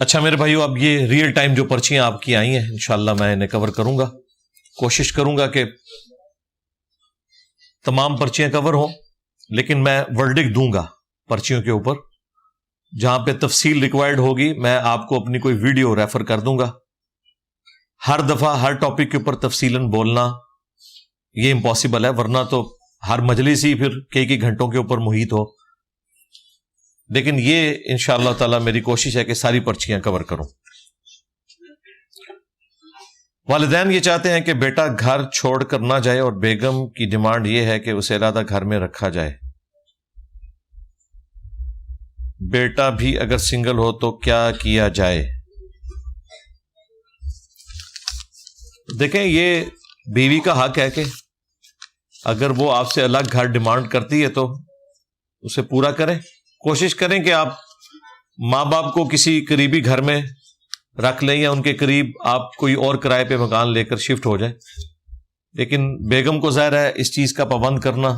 اچھا میرے بھائیو، اب یہ ریئل ٹائم جو پرچیاں آپ کی آئی ہیں انشاءاللہ میں انہیں کور کروں گا. کوشش کروں گا کہ تمام پرچیاں کور ہوں، لیکن میں ورڈکٹ دوں گا پرچیوں کے اوپر. جہاں پہ تفصیل ریکوائرڈ ہوگی میں آپ کو اپنی کوئی ویڈیو ریفر کر دوں گا. ہر دفعہ ہر ٹاپک کے اوپر تفصیلاً بولنا یہ امپاسبل ہے، ورنہ تو ہر مجلس ہی پھر کئی گھنٹوں کے اوپر محیط ہو. لیکن یہ انشاءاللہ تعالی میری کوشش ہے کہ ساری پرچیاں کور کروں. والدین یہ چاہتے ہیں کہ بیٹا گھر چھوڑ کر نہ جائے، اور بیگم کی ڈیمانڈ یہ ہے کہ اسے علیحدہ گھر میں رکھا جائے. بیٹا بھی اگر سنگل ہو تو کیا کیا جائے؟ دیکھیں، یہ بیوی کا حق ہے کہ اگر وہ آپ سے الگ گھر ڈیمانڈ کرتی ہے تو اسے پورا کریں. کوشش کریں کہ آپ ماں باپ کو کسی قریبی گھر میں رکھ لیں، یا ان کے قریب آپ کوئی اور کرائے پہ مکان لے کر شفٹ ہو جائیں. لیکن بیگم کو ظاہر ہے اس چیز کا پابند کرنا،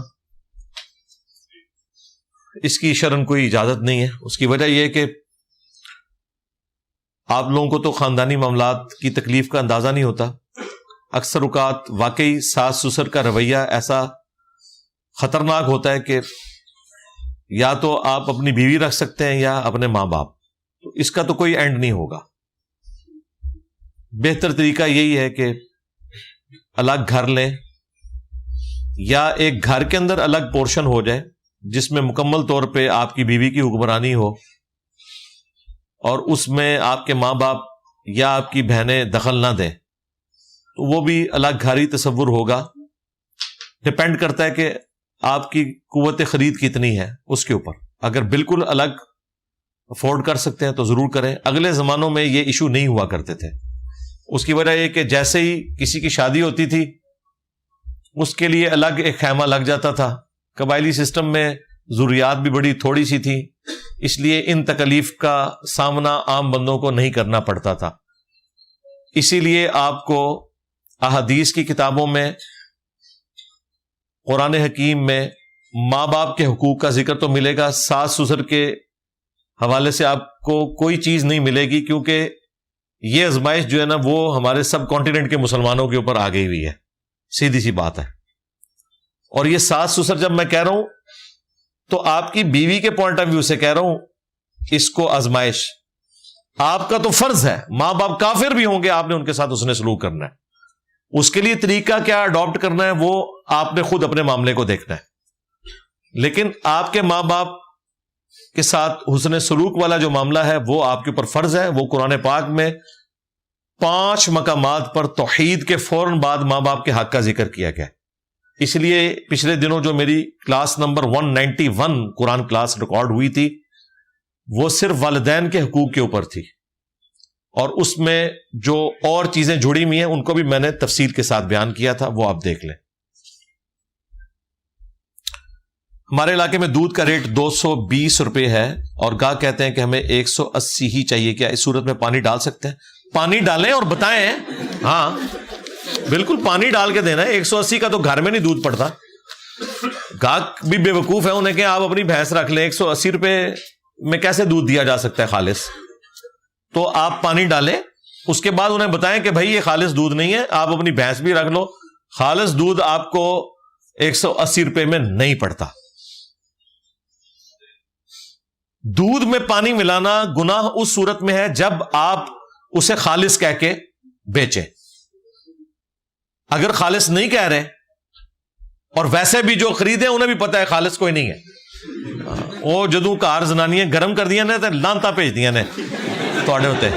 اس کی شرعاً کوئی اجازت نہیں ہے. اس کی وجہ یہ ہے کہ آپ لوگوں کو تو خاندانی معاملات کی تکلیف کا اندازہ نہیں ہوتا. اکثر اوقات واقعی ساس سسر کا رویہ ایسا خطرناک ہوتا ہے کہ یا تو آپ اپنی بیوی رکھ سکتے ہیں یا اپنے ماں باپ. تو اس کا تو کوئی اینڈ نہیں ہوگا. بہتر طریقہ یہی ہے کہ الگ گھر لیں، یا ایک گھر کے اندر الگ پورشن ہو جائے جس میں مکمل طور پہ آپ کی بیوی کی حکمرانی ہو، اور اس میں آپ کے ماں باپ یا آپ کی بہنیں دخل نہ دیں. تو وہ بھی الگ گھر ہی تصور ہوگا. ڈپینڈ کرتا ہے کہ آپ کی قوت خرید کتنی ہے اس کے اوپر. اگر بالکل الگ افورڈ کر سکتے ہیں تو ضرور کریں. اگلے زمانوں میں یہ ایشو نہیں ہوا کرتے تھے. اس کی وجہ یہ کہ جیسے ہی کسی کی شادی ہوتی تھی اس کے لیے الگ ایک خیمہ لگ جاتا تھا. قبائلی سسٹم میں ضروریات بھی بڑی تھوڑی سی تھی، اس لیے ان تکلیف کا سامنا عام بندوں کو نہیں کرنا پڑتا تھا. اسی لیے آپ کو احادیث کی کتابوں میں، قرآن حکیم میں ماں باپ کے حقوق کا ذکر تو ملے گا، ساس سسر کے حوالے سے آپ کو کوئی چیز نہیں ملے گی، کیونکہ یہ آزمائش جو ہے نا وہ ہمارے سب کانٹیننٹ کے مسلمانوں کے اوپر آ گئی ہوئی ہے. سیدھی سی بات ہے. اور یہ ساس سسر جب میں کہہ رہا ہوں تو آپ کی بیوی کے پوائنٹ آف ویو سے کہہ رہا ہوں. اس کو آزمائش آپ کا تو فرض ہے، ماں باپ کافر بھی ہوں گے آپ نے ان کے ساتھ اس نے سلوک کرنا ہے. اس کے لیے طریقہ کیا اڈاپٹ کرنا ہے وہ آپ نے خود اپنے معاملے کو دیکھنا ہے. لیکن آپ کے ماں باپ کے ساتھ حسن سلوک والا جو معاملہ ہے وہ آپ کے اوپر فرض ہے. وہ قرآن پاک میں 5 مقامات پر توحید کے فوراً بعد ماں باپ کے حق کا ذکر کیا گیا. اس لیے پچھلے دنوں جو میری کلاس نمبر 191 قرآن کلاس ریکارڈ ہوئی تھی وہ صرف والدین کے حقوق کے اوپر تھی، اور اس میں جو اور چیزیں جڑی ہوئی ہیں ان کو بھی میں نے تفصیل کے ساتھ بیان کیا تھا، وہ آپ دیکھ لیں. ہمارے علاقے میں دودھ کا ریٹ 220 روپے ہے، اور گاہ کہتے ہیں کہ ہمیں 180 ہی چاہیے. کیا اس صورت میں پانی ڈال سکتے ہیں؟ پانی ڈالیں اور بتائیں. ہاں بالکل پانی ڈال کے دینا ہے. 180 کا تو گھر میں نہیں دودھ پڑتا. گاہ بھی بے وقوف ہے، انہیں کہ آپ اپنی بھینس رکھ لیں. 180 روپے میں کیسے دودھ دیا جا سکتا ہے خالص؟ تو آپ پانی ڈالیں، اس کے بعد انہیں بتائیں کہ بھائی یہ خالص دودھ نہیں ہے، آپ اپنی بھینس بھی رکھ لو. خالص دودھ آپ کو 180 روپے میں نہیں پڑتا. دودھ میں پانی ملانا گناہ اس صورت میں ہے جب آپ اسے خالص کہہ کے بیچیں. اگر خالص نہیں کہہ رہے اور ویسے بھی جو خریدے انہیں بھی پتا ہے خالص کوئی نہیں ہے، وہ جدوں کار زنانیاں گرم کر دیا نے تو لانتا بھیج دیا نے توڑے ہوتے،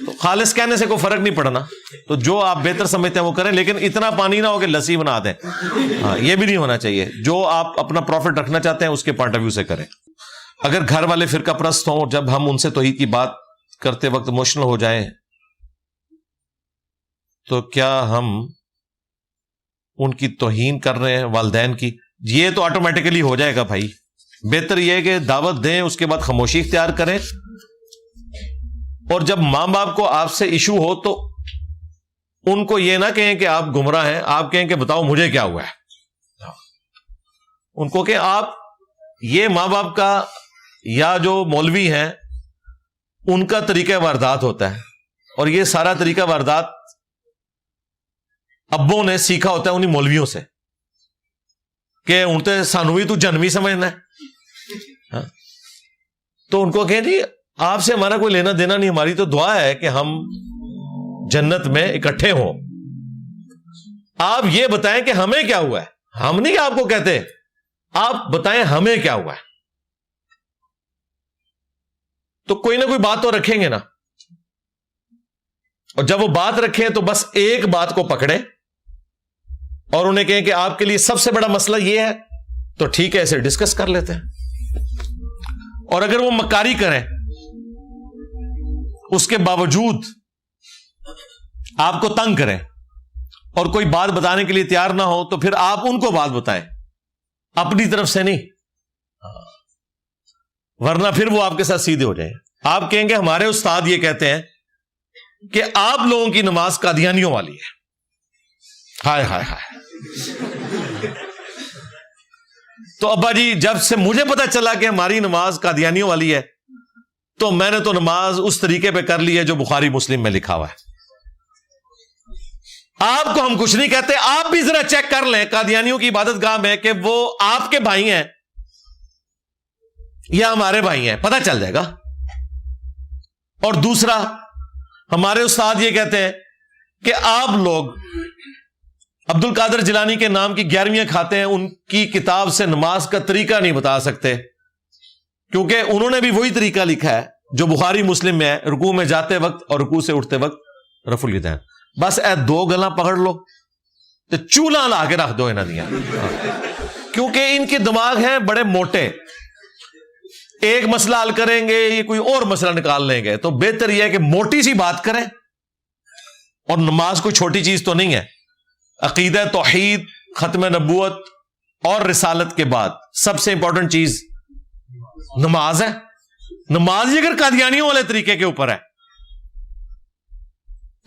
تو خالص کہنے سے کوئی فرق نہیں پڑنا. تو جو آپ بہتر سمجھتے ہیں وہ کریں، لیکن اتنا پانی نہ ہو کہ لسی بنا دیں. یہ بھی نہیں ہونا چاہیے. جو آپ اپنا پروفٹ رکھنا چاہتے ہیں اس کے پوائنٹ آف ویو سے کریں. اگر گھر والے فرقہ پرست ہوں، جب ہم ان سے توحید کی بات کرتے وقت ایموشنل ہو جائیں تو کیا ہم ان کی توہین کر رہے ہیں والدین کی؟ یہ تو آٹومیٹیکلی ہو جائے گا بھائی. بہتر یہ ہے کہ دعوت دیں، اس کے بعد خاموشی اختیار کریں، اور جب ماں باپ کو آپ سے ایشو ہو تو ان کو یہ نہ کہیں کہ آپ گمراہ ہیں، آپ کہیں کہ بتاؤ مجھے کیا ہوا ہے. ان کو کہ آپ یہ ماں باپ کا یا جو مولوی ہیں ان کا طریقہ واردات ہوتا ہے, اور یہ سارا طریقہ واردات ابوں نے سیکھا ہوتا ہے انہیں مولویوں سے کہ ان تے سانو بھی تو جنمی سمجھنا ہے. تو ان کو کہیں جی آپ سے ہمارا کوئی لینا دینا نہیں, ہماری تو دعا ہے کہ ہم جنت میں اکٹھے ہوں, آپ یہ بتائیں کہ ہمیں کیا ہوا ہے. ہم نہیں آپ کو کہتے, آپ بتائیں ہمیں کیا ہوا ہے. تو کوئی نہ کوئی بات تو رکھیں گے نا, اور جب وہ بات رکھیں تو بس ایک بات کو پکڑیں اور انہیں کہیں کہ آپ کے لیے سب سے بڑا مسئلہ یہ ہے, تو ٹھیک ہے اسے ڈسکس کر لیتے ہیں. اور اگر وہ مکاری کریں, اس کے باوجود آپ کو تنگ کریں اور کوئی بات بتانے کے لیے تیار نہ ہو, تو پھر آپ ان کو بات بتائیں, اپنی طرف سے نہیں, ورنہ پھر وہ آپ کے ساتھ سیدھے ہو جائیں. آپ کہیں گے ہمارے استاد یہ کہتے ہیں کہ آپ لوگوں کی نماز قادیانیوں والی ہے. ہائے ہائے ہائے. تو ابا جی جب سے مجھے پتا چلا کہ ہماری نماز قادیانیوں والی ہے, تو میں نے تو نماز اس طریقے پہ کر لی ہے جو بخاری مسلم میں لکھا ہوا ہے. آپ کو ہم کچھ نہیں کہتے, آپ بھی ذرا چیک کر لیں قادیانیوں کی عبادت گاہ میں کہ وہ آپ کے بھائی ہیں یا ہمارے بھائی ہیں, پتہ چل جائے گا. اور دوسرا, ہمارے استاد یہ کہتے ہیں کہ آپ لوگ عبد القادر جیلانی کے نام کی 11ویں کھاتے ہیں, ان کی کتاب سے نماز کا طریقہ نہیں بتا سکتے, کیونکہ انہوں نے بھی وہی طریقہ لکھا ہے جو بخاری مسلم میں ہے, رکوع میں جاتے وقت اور رکوع سے اٹھتے وقت رفع الیدین. بس اے 2 گلاں پکڑ لو تو چولہا لا کے رکھ دو انہاں دیاں, کیونکہ ان کے دماغ ہیں بڑے موٹے, ایک مسئلہ حل کریں گے یہ کوئی اور مسئلہ نکال لیں گے. تو بہتر یہ ہے کہ موٹی سی بات کریں, اور نماز کوئی چھوٹی چیز تو نہیں ہے. عقیدہ توحید, ختم نبوت اور رسالت کے بعد سب سے امپورٹنٹ چیز نماز ہے. نماز ہی اگر قادیانیوں والے طریقے کے اوپر ہے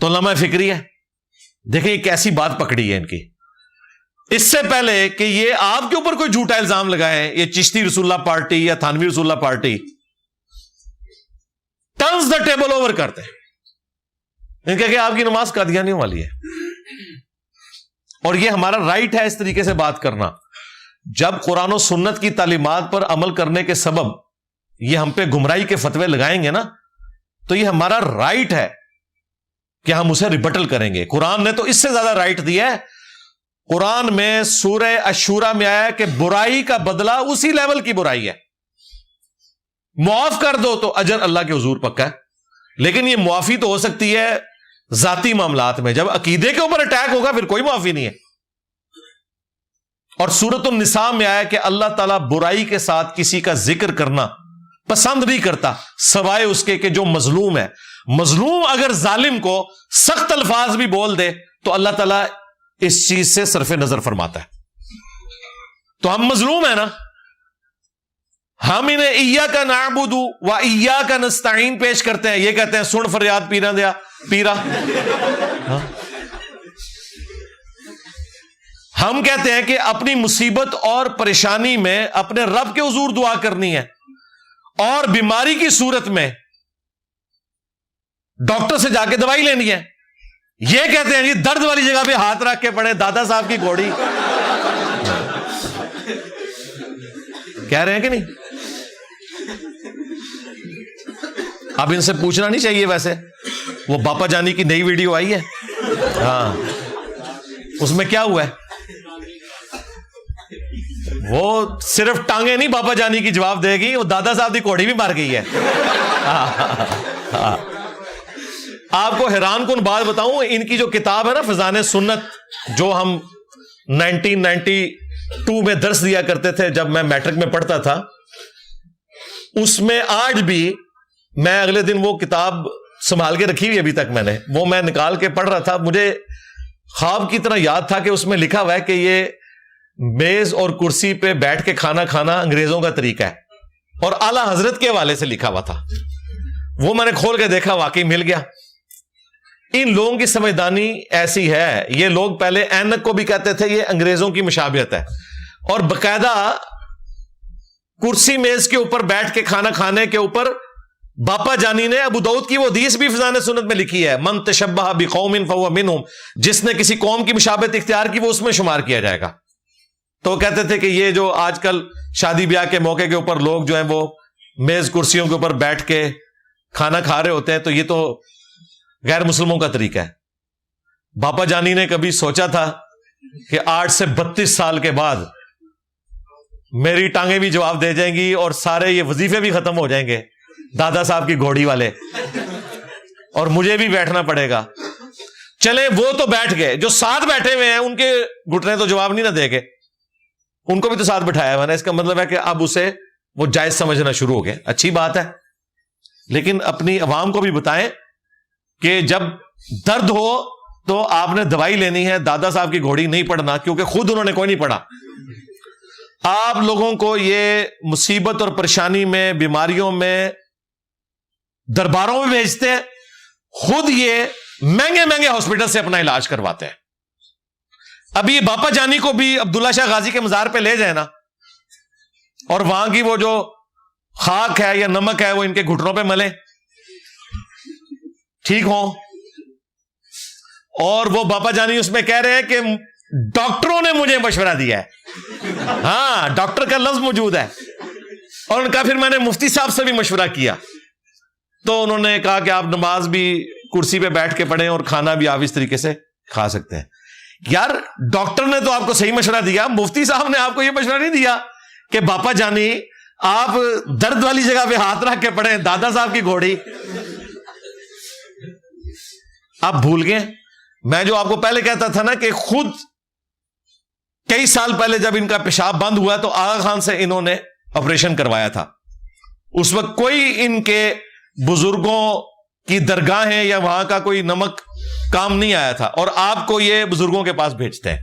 تو لمحہ فکری ہے. دیکھیں ایک ایسی بات پکڑی ہے ان کی, اس سے پہلے کہ یہ آپ کے اوپر کوئی جھوٹا الزام لگائیں, یہ چشتی رسول اللہ پارٹی یا تھانوی رسول اللہ party turns the table over کرتے ہیں. ان کہ آپ کی نماز قادیانیوں والی ہے, اور یہ ہمارا رائٹ ہے اس طریقے سے بات کرنا. جب قرآن و سنت کی تعلیمات پر عمل کرنے کے سبب یہ ہم پہ گمراہی کے فتوے لگائیں گے نا, تو یہ ہمارا رائٹ ہے کہ ہم اسے ریبٹل کریں گے. قرآن نے تو اس سے زیادہ رائٹ دیا ہے. قرآن میں سورہ الشورى میں آیا کہ برائی کا بدلہ اسی لیول کی برائی ہے, معاف کر دو تو اجر اللہ کے حضور پکا ہے. لیکن یہ معافی تو ہو سکتی ہے ذاتی معاملات میں, جب عقیدے کے اوپر اٹیک ہوگا پھر کوئی معافی نہیں ہے. اور سورۃ النساء میں آیا کہ اللہ تعالیٰ برائی کے ساتھ کسی کا ذکر کرنا پسند نہیں کرتا سوائے اس کے کہ جو مظلوم ہے. مظلوم اگر ظالم کو سخت الفاظ بھی بول دے تو اللہ تعالیٰ اس چیز سے صرف نظر فرماتا ہے. تو ہم مظلوم ہیں نا, ہم انہیں ایاک نعبد و ایاک نستعین پیش کرتے ہیں, یہ کہتے ہیں سن فریاد پیرا دیا پیرا. ہم کہتے ہیں کہ اپنی مصیبت اور پریشانی میں اپنے رب کے حضور دعا کرنی ہے, اور بیماری کی صورت میں ڈاکٹر سے جا کے دوائی لینی ہے. یہ کہتے ہیں جی درد والی جگہ پہ ہاتھ رکھ کے پڑھے, دادا صاحب کی گھوڑی. کہہ رہے ہیں کہ نہیں؟ اب ان سے پوچھنا نہیں چاہیے. ویسے وہ باپا جانی کی نئی ویڈیو آئی ہے, ہاں اس میں کیا ہوا ہے؟ وہ صرف ٹانگیں نہیں باپا جانی کی جواب دے گی, وہ دادا صاحب کی گھوڑی بھی مر گئی ہے. آپ کو حیران کن بات بتاؤں, ان کی جو کتاب ہے نا فیضان سنت, جو ہم 1992 میں درس دیا کرتے تھے جب میں میٹرک میں پڑھتا تھا, اس میں آج بھی میں اگلے دن وہ کتاب سنبھال کے رکھی ہوئی ابھی تک, میں نکال کے پڑھ رہا تھا. مجھے خواب کی طرح یاد تھا کہ اس میں لکھا ہوا ہے کہ یہ میز اور کرسی پہ بیٹھ کے کھانا کھانا انگریزوں کا طریقہ ہے, اور اعلیٰ حضرت کے حوالے سے لکھا ہوا تھا. وہ میں نے کھول کے دیکھا, واقعی مل گیا. ان لوگوں کی سمجھدانی ایسی ہے, یہ لوگ پہلے اینک کو بھی کہتے تھے یہ انگریزوں کی مشابہت ہے, اور باقاعدہ کرسی میز کے اوپر بیٹھ کے کھانا کھانے کے اوپر باپا جانی نے ابو داؤد کی وہ حدیث بھی فضائل سنت میں لکھی ہے، من تشبہ بقوم فہو منہم، جس نے کسی قوم کی مشابہت اختیار کی وہ اس میں شمار کیا جائے گا. تو وہ کہتے تھے کہ یہ جو آج کل شادی بیاہ کے موقع کے اوپر لوگ جو ہیں وہ میز کرسیوں کے اوپر بیٹھ کے کھانا کھا رہے ہوتے ہیں تو یہ تو غیر مسلموں کا طریقہ ہے. باپا جانی نے کبھی سوچا تھا کہ 8 سے 32 سال کے بعد میری ٹانگیں بھی جواب دے جائیں گی اور سارے یہ وظیفے بھی ختم ہو جائیں گے دادا صاحب کی گھوڑی والے، اور مجھے بھی بیٹھنا پڑے گا. چلے وہ تو بیٹھ گئے، جو ساتھ بیٹھے ہوئے ہیں ان کے گھٹنے تو جواب نہیں نہ دے گے، ان کو بھی تو ساتھ بٹھایا ہوا نا. اس کا مطلب ہے کہ اب اسے وہ جائز سمجھنا شروع ہو گئے. اچھی بات ہے، لیکن اپنی عوام کو بھی بتائیں کہ جب درد ہو تو آپ نے دوائی لینی ہے، دادا صاحب کی گھوڑی نہیں پڑھنا، کیونکہ خود انہوں نے کوئی نہیں پڑھا. آپ لوگوں کو یہ مصیبت اور پریشانی میں، بیماریوں میں، درباروں میں بھیجتے ہیں، خود یہ مہنگے مہنگے ہاسپٹل سے اپنا علاج کرواتے ہیں. ابھی باپا جانی کو بھی عبداللہ شاہ غازی کے مزار پہ لے جائے نا، اور وہاں کی وہ جو خاک ہے یا نمک ہے وہ ان کے گھٹنوں پہ ملے، ٹھیک ہوں. اور وہ باپا جانی اس میں کہہ رہے ہیں کہ ڈاکٹروں نے مجھے مشورہ دیا ہے. ہاں، ڈاکٹر کا لفظ موجود ہے. اور ان کا پھر میں نے مفتی صاحب سے بھی مشورہ کیا تو انہوں نے کہا کہ آپ نماز بھی کرسی پہ بیٹھ کے پڑھیں اور کھانا بھی آپ اس طریقے سے کھا سکتے ہیں. یار ڈاکٹر نے تو آپ کو صحیح مشورہ دیا، مفتی صاحب نے آپ کو یہ مشورہ نہیں دیا کہ باپا جانی آپ درد والی جگہ پہ ہاتھ رکھ کے پڑھیں، دادا صاحب کی گھوڑی. آپ بھول گئے. میں جو آپ کو پہلے کہتا تھا نا کہ خود کئی سال پہلے جب ان کا پیشاب بند ہوا تو آغا خان سے انہوں نے آپریشن کروایا تھا. اس وقت کوئی ان کے بزرگوں کی درگاہیں یا وہاں کا کوئی نمک کام نہیں آیا تھا، اور آپ کو یہ بزرگوں کے پاس بھیجتے ہیں.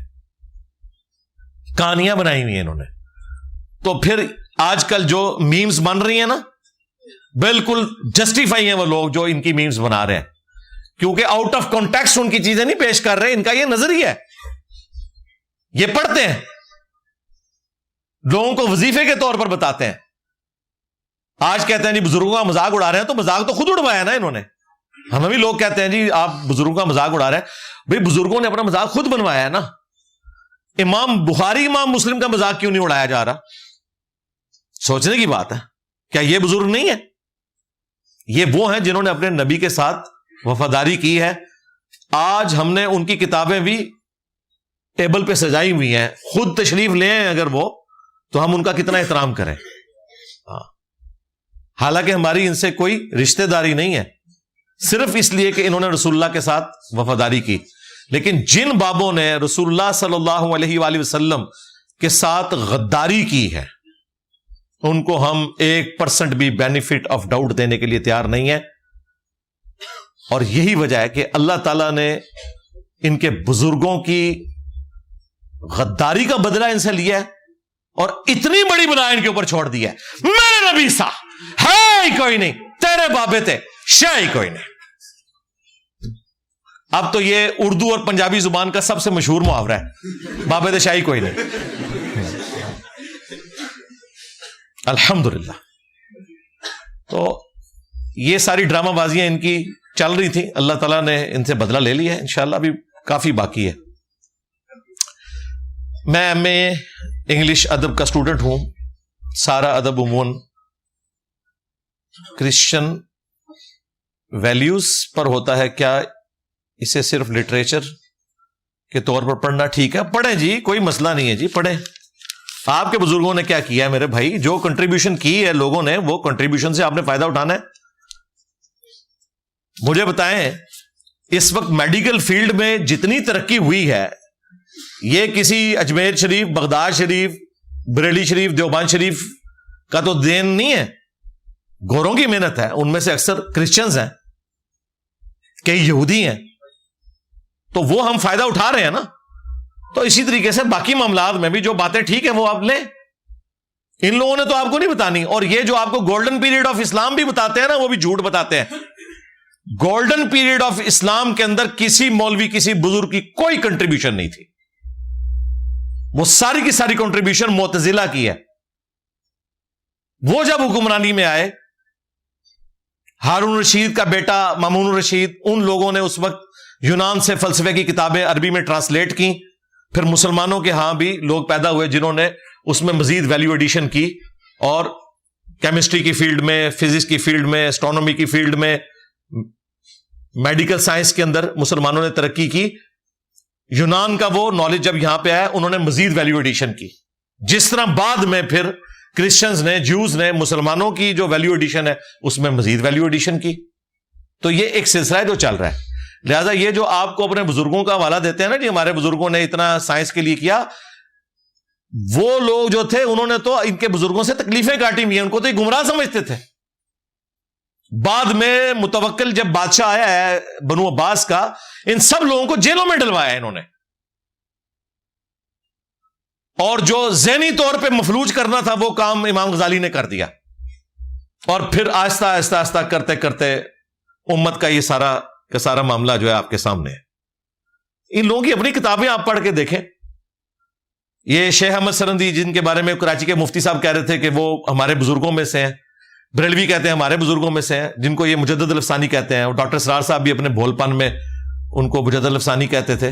کہانیاں بنائی ہوئی ہیں انہوں نے. تو پھر آج کل جو میمز بن رہی ہیں نا، بالکل جسٹیفائی ہیں وہ لوگ جو ان کی میمز بنا رہے ہیں، کیونکہ آؤٹ آف کانٹیکسٹ ان کی چیزیں نہیں پیش کر رہے. ان کا یہ نظریہ ہے، یہ پڑھتے ہیں، لوگوں کو وظیفے کے طور پر بتاتے ہیں. آج کہتے ہیں جی بزرگوں کا مذاق اڑا رہے ہیں، تو مذاق تو خود اڑوایا نا انہوں نے. ہمیں بھی لوگ کہتے ہیں جی آپ بزرگوں کا مذاق اڑا رہے ہیں. بھئی بزرگوں نے اپنا مذاق خود بنوایا ہے نا. امام بخاری، امام مسلم کا مذاق کیوں نہیں اڑایا جا رہا؟ سوچنے کی بات ہے. کیا یہ بزرگ نہیں ہے؟ یہ وہ ہیں جنہوں نے اپنے نبی کے ساتھ وفاداری کی ہے. آج ہم نے ان کی کتابیں بھی ٹیبل پہ سجائی ہوئی ہیں، خود تشریف لے آئیں اگر وہ، تو ہم ان کا کتنا احترام کریں. حالانکہ ہماری ان سے کوئی رشتہ داری نہیں ہے، صرف اس لیے کہ انہوں نے رسول اللہ کے ساتھ وفاداری کی. لیکن جن بابوں نے رسول اللہ صلی اللہ علیہ وآلہ وسلم کے ساتھ غداری کی ہے ان کو ہم 1% بھی بینیفٹ آف ڈاؤٹ دینے کے لیے تیار نہیں ہے. اور یہی وجہ ہے کہ اللہ تعالیٰ نے ان کے بزرگوں کی غداری کا بدلہ ان سے لیا ہے، اور اتنی بڑی بلا ان کے اوپر چھوڑ دیا ہے. میرے نبی سا ہے ہی کوئی نہیں، تیرے بابے تھے شاہ ہی کوئی نہیں. اب تو یہ اردو اور پنجابی زبان کا سب سے مشہور محاورہ ہے، بابے تھے شاہ ہی کوئی نہیں. الحمدللہ. تو یہ ساری ڈرامہ بازیاں ان کی چل رہی تھی، اللہ تعالیٰ نے ان سے بدلہ لے لیا ہے. انشاءاللہ ابھی کافی باقی ہے. میں ایم اے انگلش ادب کا اسٹوڈنٹ ہوں. سارا ادب عموماً کرسچن ویلیوز پر ہوتا ہے. کیا اسے صرف لٹریچر کے طور پر پڑھنا ٹھیک ہے؟ پڑھیں جی، کوئی مسئلہ نہیں ہے جی، پڑھیں. آپ کے بزرگوں نے کیا کیا ہے میرے بھائی؟ جو کنٹریبیوشن کی ہے لوگوں نے، وہ کنٹریبیوشن سے آپ نے فائدہ اٹھانا ہے. مجھے بتائیں اس وقت میڈیکل فیلڈ میں جتنی ترقی ہوئی ہے، یہ کسی اجمیر شریف، بغداد شریف، بریلی شریف، دیوبند شریف کا تو دین نہیں ہے، گوروں کی محنت ہے. ان میں سے اکثر کرسچنز ہیں، کئی یہودی ہیں، تو وہ ہم فائدہ اٹھا رہے ہیں نا. تو اسی طریقے سے باقی معاملات میں بھی جو باتیں ٹھیک ہیں وہ آپ لیں. ان لوگوں نے تو آپ کو نہیں بتانی. اور یہ جو آپ کو گولڈن پیریڈ آف اسلام بھی بتاتے ہیں نا، وہ بھی جھوٹ بتاتے ہیں. گولڈن پیریڈ آف اسلام کے اندر کسی مولوی، کسی بزرگ کی کوئی کنٹریبیوشن نہیں تھی. وہ ساری کی ساری کنٹریبیوشن معتزلہ کی ہے. وہ جب حکمرانی میں آئے ہارون رشید کا بیٹا مامون رشید، ان لوگوں نے اس وقت یونان سے فلسفے کی کتابیں عربی میں ٹرانسلیٹ کی. پھر مسلمانوں کے ہاں بھی لوگ پیدا ہوئے جنہوں نے اس میں مزید ویلیو ایڈیشن کی، اور کیمسٹری کی فیلڈ میں، فزکس کی فیلڈ میں، اسٹرانومی کی فیلڈ میں، میڈیکل سائنس کے اندر مسلمانوں نے ترقی کی. یونان کا وہ نالج جب یہاں پہ آیا انہوں نے مزید ویلیو ایڈیشن کی. جس طرح بعد میں پھر کرسچنز نے، جوز نے مسلمانوں کی جو ویلیو ایڈیشن ہے اس میں مزید ویلیو ایڈیشن کی. تو یہ ایک سلسلہ ہے جو چل رہا ہے. لہذا یہ جو آپ کو اپنے بزرگوں کا حوالہ دیتے ہیں نا، جی ہمارے بزرگوں نے اتنا سائنس کے لیے کیا، وہ لوگ جو تھے انہوں نے تو ان کے بزرگوں سے تکلیفیں کاٹی ہوئی ہیں، ان کو تو یہ گمراہ سمجھتے تھے. بعد میں متوکل جب بادشاہ آیا ہے بنو عباس کا، ان سب لوگوں کو جیلوں میں ڈلوایا انہوں نے، اور جو ذہنی طور پہ مفلوج کرنا تھا وہ کام امام غزالی نے کر دیا. اور پھر آہستہ آہستہ آہستہ کرتے کرتے امت کا یہ سارا معاملہ جو ہے آپ کے سامنے ہے. ان لوگوں کی اپنی کتابیں آپ پڑھ کے دیکھیں. یہ شیخ احمد سرندی جن کے بارے میں کراچی کے مفتی صاحب کہہ رہے تھے کہ وہ ہمارے بزرگوں میں سے ہیں، بریلوی کہتے ہیں ہمارے بزرگوں میں سے ہیں، جن کو یہ مجدد الافسانی کہتے ہیں، اور ڈاکٹر سرار صاحب بھی اپنے بھول پن میں ان کو مجدد الافسانی کہتے تھے.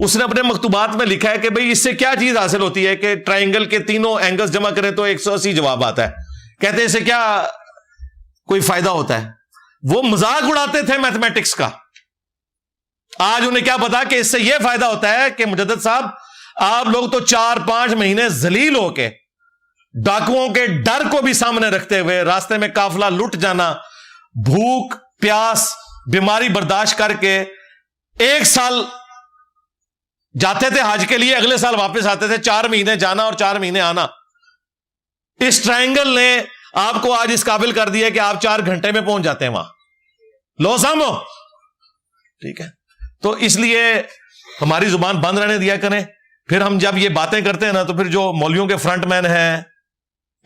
اس نے اپنے مکتوبات میں لکھا ہے کہ بھئی اس سے کیا چیز حاصل ہوتی ہے کہ ٹرائنگل کے تینوں اینگلز جمع کریں تو 180 جواب آتا ہے. کہتے ہیں اس سے کیا کوئی فائدہ ہوتا ہے. وہ مذاق اڑاتے تھے میتھمیٹکس کا. آج انہیں کیا پتا کہ اس سے یہ فائدہ ہوتا ہے کہ مجدد صاحب آپ لوگ تو 4-5 مہینے ذلیل ہو کے ڈاکوؤں کے ڈر کو بھی سامنے رکھتے ہوئے راستے میں قافلہ لٹ جانا، بھوک پیاس بیماری برداشت کر کے 1 سال جاتے تھے حج کے لیے، اگلے سال واپس آتے تھے، 4 مہینے جانا اور 4 مہینے آنا. اس ٹرائنگل نے آپ کو آج اس قابل کر دیا کہ آپ 4 گھنٹے میں پہنچ جاتے ہیں وہاں. لو سامو ٹھیک ہے. تو اس لیے ہماری زبان بند رہنے دیا کریں. پھر ہم جب یہ باتیں کرتے ہیں نا تو پھر جو مولویوں کے فرنٹ مین ہیں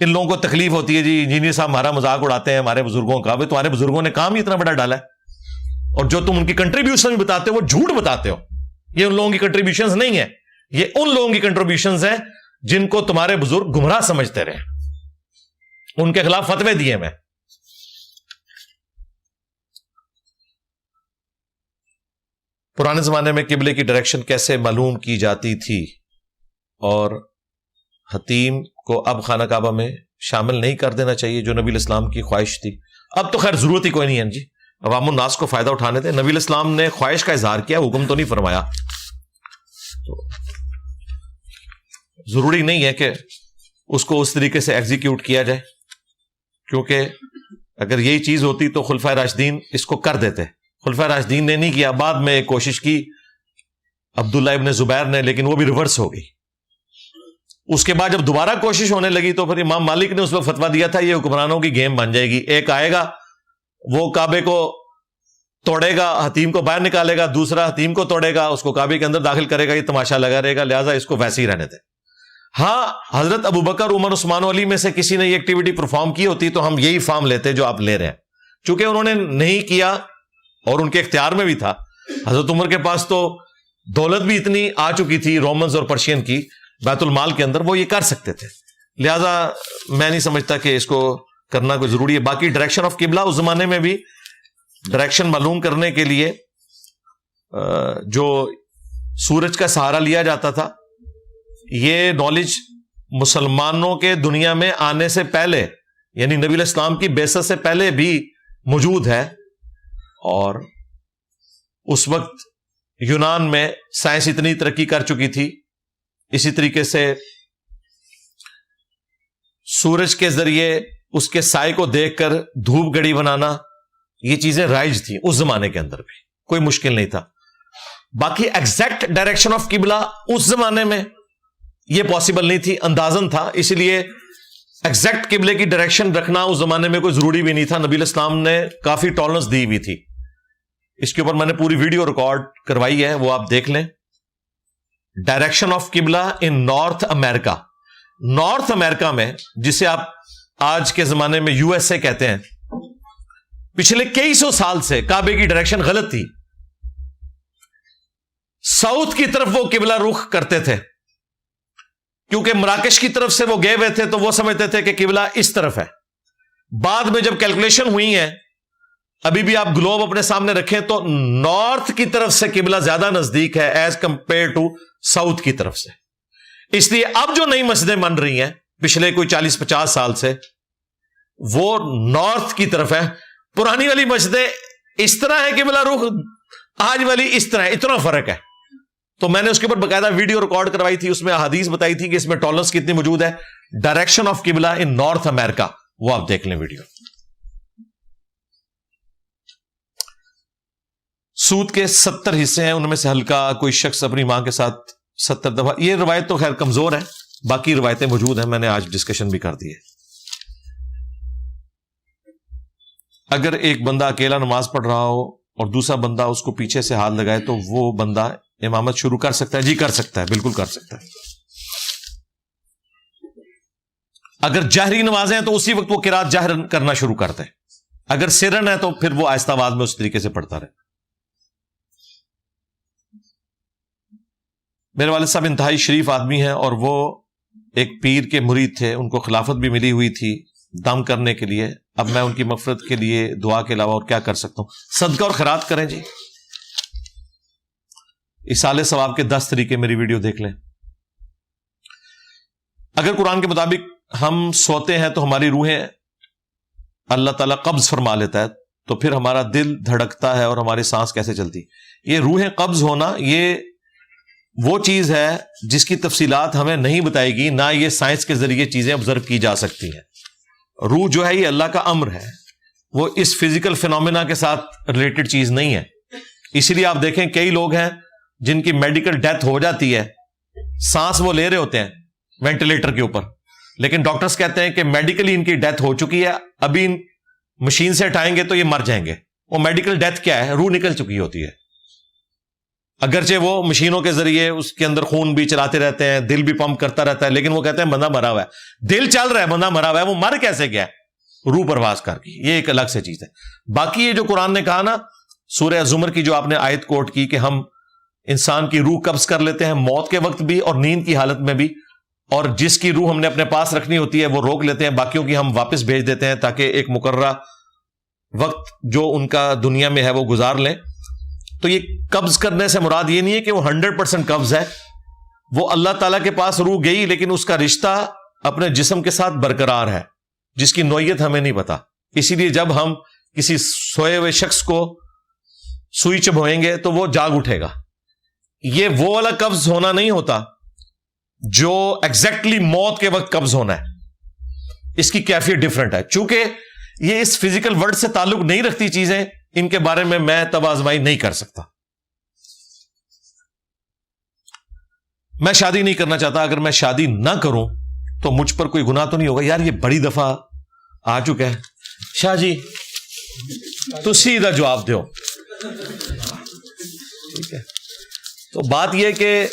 ان لوگوں کو تکلیف ہوتی ہے، جی انجینئر صاحب ہمارا مذاق اڑاتے ہیں ہمارے بزرگوں کا. بھائی تمہارے بزرگوں نے کام ہی اتنا بڑا ڈالا ہے، اور جو تم ان کی کنٹریبیوشن بھی بتاتے ہو وہ جھوٹ بتاتے ہو. یہ ان لوگوں کی کنٹریبیوشنز نہیں ہے، یہ ان لوگوں کی کنٹریبیوشنز ہیں جن کو تمہارے بزرگ گمراہ سمجھتے رہے، ان کے خلاف فتوے دیے میں. پرانے زمانے میں قبلے کی ڈائریکشن کیسے معلوم کی جاتی تھی، اور حتیم کو اب خانہ کعبہ میں شامل نہیں کر دینا چاہیے جو نبی الاسلام کی خواہش تھی؟ اب تو خیر ضرورت ہی کوئی نہیں ہے جی، عوام الناس کو فائدہ اٹھانے تھے. نبی الاسلام نے خواہش کا اظہار کیا، حکم تو نہیں فرمایا. تو ضروری نہیں ہے کہ اس کو اس طریقے سے ایگزیکیوٹ کیا جائے، کیونکہ اگر یہی چیز ہوتی تو خلفائے راشدین اس کو کر دیتے. خلفائے راشدین نے نہیں کیا، بعد میں ایک کوشش کی عبداللہ ابن زبیر نے، لیکن وہ بھی ریورس ہو گئی. اس کے بعد جب دوبارہ کوشش ہونے لگی تو پھر امام مالک نے اس وقت فتویٰ دیا تھا یہ حکمرانوں کی گیم بن جائے گی. ایک آئے گا وہ کعبے کو توڑے گا، حتیم کو باہر نکالے گا، دوسرا حتیم کو توڑے گا، اس کو کعبے کے اندر داخل کرے گا، یہ تماشا لگا رہے گا. لہٰذا اس کو ویسے ہی رہنے دیں. ہاں حضرت ابوبکر، عمر، عثمان و علی میں سے کسی نے یہ ایکٹیویٹی پرفارم کی ہوتی تو ہم یہی فارم لیتے جو آپ لے رہے ہیں. چونکہ انہوں نے نہیں کیا اور ان کے اختیار میں بھی تھا. حضرت عمر کے پاس تو دولت بھی اتنی آ چکی تھی رومنز اور پرشین کی بیت المال کے اندر، وہ یہ کر سکتے تھے. لہذا میں نہیں سمجھتا کہ اس کو کرنا کوئی ضروری ہے. باقی ڈائریکشن آف قبلہ، اس زمانے میں بھی ڈائریکشن معلوم کرنے کے لیے جو سورج کا سہارا لیا جاتا تھا، یہ نالج مسلمانوں کے دنیا میں آنے سے پہلے، یعنی نبی علیہ السلام کی بعثت سے پہلے بھی موجود ہے. اور اس وقت یونان میں سائنس اتنی ترقی کر چکی تھی. اسی طریقے سے سورج کے ذریعے اس کے سائے کو دیکھ کر دھوپ گڑی بنانا، یہ چیزیں رائج تھیں اس زمانے کے اندر بھی، کوئی مشکل نہیں تھا. باقی ایگزیکٹ ڈائریکشن آف قبلہ اس زمانے میں یہ پاسبل نہیں تھی، اندازن تھا. اس لیے ایگزیکٹ قبلے کی ڈائریکشن رکھنا اس زمانے میں کوئی ضروری بھی نہیں تھا. نبی علیہ السلام نے کافی ٹالرنس دی ہوئی تھی. اس کے اوپر میں نے پوری ویڈیو ریکارڈ کروائی ہے، وہ آپ دیکھ لیں. ڈائریکشن آف قبلہ ان نارتھ امریکہ. نارتھ امریکہ میں، جسے آپ آج کے زمانے میں یو ایس اے کہتے ہیں، پچھلے کئی سو سال سے کعبے کی ڈائریکشن غلط تھی. ساؤتھ کی طرف وہ قبلہ رخ کرتے تھے، کیونکہ مراکش کی طرف سے وہ گئے ہوئے تھے تو وہ سمجھتے تھے کہ قبلہ اس طرف ہے. بعد میں جب کیلکولیشن ہوئی ہے ابھی بھی آپ گلوب اپنے سامنے رکھیں تو نارتھ کی طرف سے قبلہ زیادہ نزدیک ہے ایز کمپیئر ٹو ساؤتھ کی طرف سے. اس لیے اب جو نئی مسجدیں بن رہی ہیں پچھلے کوئی 40-50 سال سے وہ نارتھ کی طرف ہے. پرانی والی مسجدیں اس طرح ہے قبلہ رخ, آج والی اس طرح ہے, اتنا فرق ہے. تو میں نے اس کے اوپر باقاعدہ ویڈیو ریکارڈ کروائی تھی, اس میں احادیث بتائی تھی کہ اس میں ٹالرنس کتنی موجود ہے. ڈائریکشن آف قبلہ ان نارتھ امریکہ, وہ آپ دیکھ لیں ویڈیو. سود کے 70 حصے ہیں, ان میں سے ہلکا کوئی شخص اپنی ماں کے ساتھ 70 دفعہ, یہ روایت تو خیر کمزور ہے, باقی روایتیں موجود ہیں, میں نے آج ڈسکشن بھی کر دی ہے. اگر ایک بندہ اکیلا نماز پڑھ رہا ہو اور دوسرا بندہ اس کو پیچھے سے ہاتھ لگائے تو وہ بندہ امامت شروع کر سکتا ہے؟ جی کر سکتا ہے, بالکل کر سکتا ہے. اگر جہری نمازیں ہیں تو اسی وقت وہ قرات جہر کرنا شروع کرتے ہیں, اگر سرن ہے تو پھر وہ آہستہ آواز میں اس طریقے سے پڑھتا رہے. میرے والد صاحب انتہائی شریف آدمی ہیں اور وہ ایک پیر کے مرید تھے, ان کو خلافت بھی ملی ہوئی تھی دم کرنے کے لیے. اب میں ان کی مغفرت کے لیے دعا کے علاوہ اور کیا کر سکتا ہوں؟ صدقہ اور خیرات کریں جی. ایصال ثواب کے 10 طریقے میری ویڈیو دیکھ لیں. اگر قرآن کے مطابق ہم سوتے ہیں تو ہماری روحیں اللہ تعالیٰ قبض فرما لیتا ہے, تو پھر ہمارا دل دھڑکتا ہے اور ہماری سانس کیسے چلتی؟ یہ روحیں قبض ہونا یہ وہ چیز ہے جس کی تفصیلات ہمیں نہیں بتائے گی, نہ یہ سائنس کے ذریعے چیزیں آبزرو کی جا سکتی ہیں. روح جو ہے یہ اللہ کا امر ہے, وہ اس فزیکل فینومینا کے ساتھ ریلیٹڈ چیز نہیں ہے. اسی لیے آپ دیکھیں کئی لوگ ہیں جن کی میڈیکل ڈیتھ ہو جاتی ہے, سانس وہ لے رہے ہوتے ہیں وینٹیلیٹر کے اوپر, لیکن ڈاکٹرز کہتے ہیں کہ میڈیکلی ان کی ڈیتھ ہو چکی ہے, ابھی مشین سے ہٹائیں گے تو یہ مر جائیں گے. وہ میڈیکل ڈیتھ کیا ہے؟ روح نکل چکی ہوتی ہے. اگرچہ وہ مشینوں کے ذریعے اس کے اندر خون بھی چلاتے رہتے ہیں, دل بھی پمپ کرتا رہتا ہے, لیکن وہ کہتے ہیں بندہ مرا ہوا ہے. دل چل رہا ہے, بندہ مرا ہوا ہے, وہ مر کیسے گیا ہے؟ روح پرواز کر کی. یہ ایک الگ سے چیز ہے. باقی یہ جو قرآن نے کہا نا, سورہ زمر کی جو آپ نے آیت کوٹ کی کہ ہم انسان کی روح قبض کر لیتے ہیں موت کے وقت بھی اور نیند کی حالت میں بھی, اور جس کی روح ہم نے اپنے پاس رکھنی ہوتی ہے وہ روک لیتے ہیں, باقیوں کی ہم واپس بھیج دیتے ہیں تاکہ ایک مقررہ وقت جو ان کا دنیا میں ہے وہ گزار لیں. تو یہ قبض کرنے سے مراد یہ نہیں ہے کہ وہ 100% قبض ہے, وہ اللہ تعالیٰ کے پاس روح گئی لیکن اس کا رشتہ اپنے جسم کے ساتھ برقرار ہے جس کی نوعیت ہمیں نہیں پتا. اسی لیے جب ہم کسی سوئے ہوئے شخص کو سوئی چبھوئیں گے تو وہ جاگ اٹھے گا. یہ وہ والا قبض ہونا نہیں ہوتا جو ایگزیکٹلی موت کے وقت قبض ہونا ہے, اس کی کیفیت ڈفرنٹ ہے. چونکہ یہ اس فزیکل ورلڈ سے تعلق نہیں رکھتی چیزیں, ان کے بارے میں تب آزمائی نہیں کر سکتا. میں شادی نہیں کرنا چاہتا, اگر میں شادی نہ کروں تو مجھ پر کوئی گناہ تو نہیں ہوگا؟ یار یہ بڑی دفعہ آ چکا ہے. شاہ جی تو سیدھا جواب دو. ٹھیک ہے, تو بات یہ کہ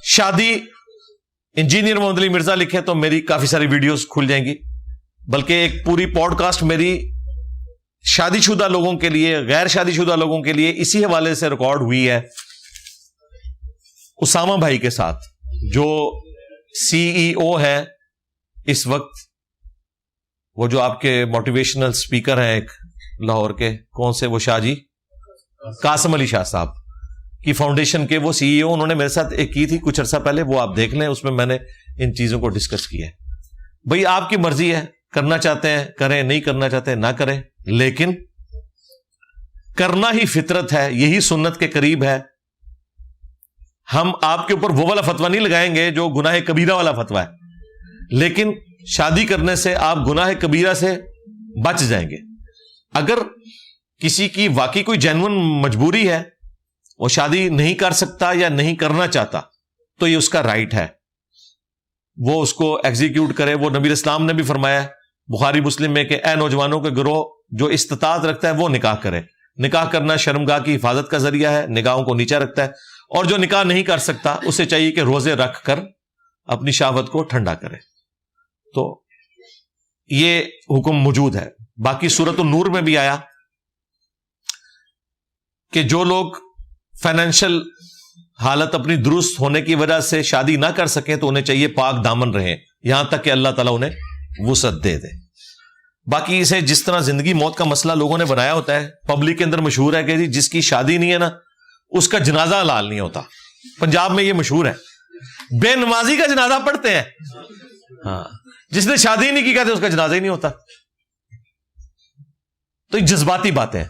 شادی انجینئر محمد علی مرزا لکھے تو میری کافی ساری ویڈیوز کھل جائیں گی, بلکہ ایک پوری پوڈ کاسٹ میری شادی شدہ لوگوں کے لیے, غیر شادی شدہ لوگوں کے لیے اسی حوالے سے ریکارڈ ہوئی ہے اسامہ بھائی کے ساتھ, جو سی ای او ہے اس وقت, وہ جو آپ کے موٹیویشنل سپیکر ہیں ایک لاہور کے, کون سے وہ شاہ جی, قاسم علی شاہ صاحب کی فاؤنڈیشن کے وہ سی ای او, انہوں نے میرے ساتھ ایک کی تھی کچھ عرصہ پہلے, وہ آپ دیکھ لیں, اس میں میں نے ان چیزوں کو ڈسکس کیا ہے. بھئی آپ کی مرضی ہے, کرنا چاہتے ہیں کریں, نہیں کرنا چاہتے ہیں نہ کریں, لیکن کرنا ہی فطرت ہے, یہی سنت کے قریب ہے. ہم آپ کے اوپر وہ والا فتویٰ نہیں لگائیں گے جو گناہ کبیرہ والا فتویٰ ہے, لیکن شادی کرنے سے آپ گناہ کبیرہ سے بچ جائیں گے. اگر کسی کی واقعی کوئی جینون مجبوری ہے, وہ شادی نہیں کر سکتا یا نہیں کرنا چاہتا, تو یہ اس کا رائٹ ہے, وہ اس کو ایگزیکیوٹ کرے. وہ نبی اسلام نے بھی فرمایا بخاری مسلم میں کہ اے نوجوانوں کے گروہ, جو استطاعت رکھتا ہے وہ نکاح کرے. نکاح کرنا شرمگاہ کی حفاظت کا ذریعہ ہے, نگاہوں کو نیچا رکھتا ہے, اور جو نکاح نہیں کر سکتا اسے چاہیے کہ روزے رکھ کر اپنی شہوت کو ٹھنڈا کرے. تو یہ حکم موجود ہے. باقی سورۃ النور میں بھی آیا کہ جو لوگ فائنینشل حالت اپنی درست ہونے کی وجہ سے شادی نہ کر سکیں تو انہیں چاہیے پاک دامن رہیں, یہاں تک کہ اللہ تعالیٰ انہیں وسعت دے دے. باقی اسے جس طرح زندگی موت کا مسئلہ لوگوں نے بنایا ہوتا ہے، پبلک کے اندر مشہور ہے کہ جس کی شادی نہیں ہے نا اس کا جنازہ حلال نہیں ہوتا. پنجاب میں یہ مشہور ہے، بے نمازی کا جنازہ پڑھتے ہیں، ہاں جس نے شادی نہیں کی کہتے اس کا جنازہ ہی نہیں ہوتا. تو یہ جذباتی باتیں ہیں.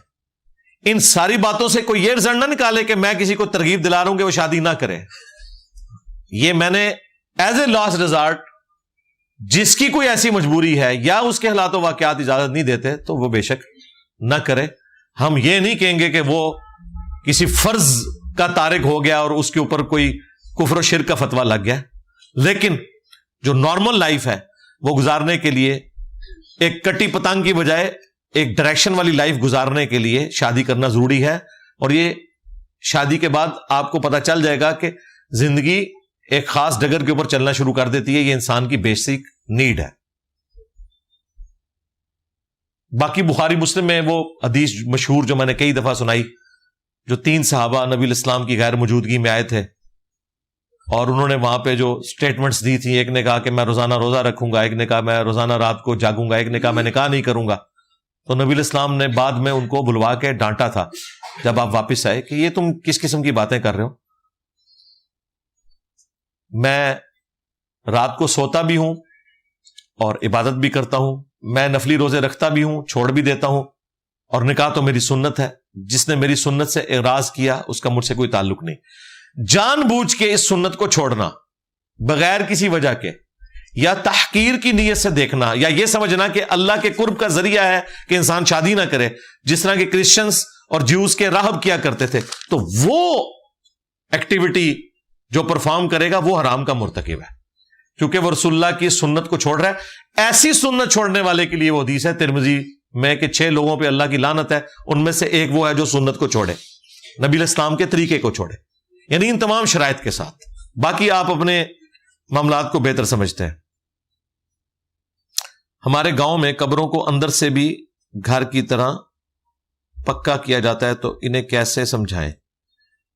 ان ساری باتوں سے کوئی یہ رزلٹ نہ نکالے کہ میں کسی کو ترغیب دلا رہا ہوں کہ وہ شادی نہ کرے. یہ میں نے ایز اے لاسٹ ریزارٹ، جس کی کوئی ایسی مجبوری ہے یا اس کے حالات و واقعات اجازت نہیں دیتے تو وہ بے شک نہ کرے. ہم یہ نہیں کہیں گے کہ وہ کسی فرض کا تارک ہو گیا اور اس کے اوپر کوئی کفر و شرک کا فتویٰ لگ گیا، لیکن جو نارمل لائف ہے وہ گزارنے کے لیے ایک کٹی پتنگ کی بجائے ایک ڈائریکشن والی لائف گزارنے کے لیے شادی کرنا ضروری ہے. اور یہ شادی کے بعد آپ کو پتہ چل جائے گا کہ زندگی ایک خاص ڈگر کے اوپر چلنا شروع کر دیتی ہے. یہ انسان کی بیسک نیڈ ہے. باقی بخاری مسلم میں وہ حدیث مشہور جو میں نے کئی دفعہ سنائی، جو 3 صحابہ نبی الاسلام کی غیر موجودگی میں آئے تھے اور انہوں نے وہاں پہ جو سٹیٹمنٹس دی تھی، ایک نے کہا کہ میں روزانہ روزہ رکھوں گا، ایک نے کہا میں روزانہ رات کو جاگوں گا، ایک نے کہا میں نکاح نہیں کروں گا. تو نبی الاسلام نے بعد میں ان کو بلوا کے ڈانٹا تھا جب آپ واپس آئے کہ یہ تم کس قسم کی باتیں کر رہے ہو. میں رات کو سوتا بھی ہوں اور عبادت بھی کرتا ہوں، میں نفلی روزے رکھتا بھی ہوں، چھوڑ بھی دیتا ہوں، اور نکاح تو میری سنت ہے. جس نے میری سنت سے اعراض کیا اس کا مجھ سے کوئی تعلق نہیں. جان بوجھ کے اس سنت کو چھوڑنا بغیر کسی وجہ کے یا تحقیر کی نیت سے دیکھنا یا یہ سمجھنا کہ اللہ کے قرب کا ذریعہ ہے کہ انسان شادی نہ کرے، جس طرح کے کرسچنز اور جیوز کے راہب کیا کرتے تھے، تو وہ ایکٹیویٹی جو پرفارم کرے گا وہ حرام کا مرتکب ہے، کیونکہ وہ رسول اللہ کی سنت کو چھوڑ رہا ہے. ایسی سنت چھوڑنے والے کے لیے وہ حدیث ہے ترمذی میں کہ 6 لوگوں پہ اللہ کی لعنت ہے، ان میں سے ایک وہ ہے جو سنت کو چھوڑے، نبی الاسلام کے طریقے کو چھوڑے، یعنی ان تمام شرائط کے ساتھ. باقی آپ اپنے معاملات کو بہتر سمجھتے ہیں. ہمارے گاؤں میں قبروں کو اندر سے بھی گھر کی طرح پکا کیا جاتا ہے، تو انہیں کیسے سمجھائیں؟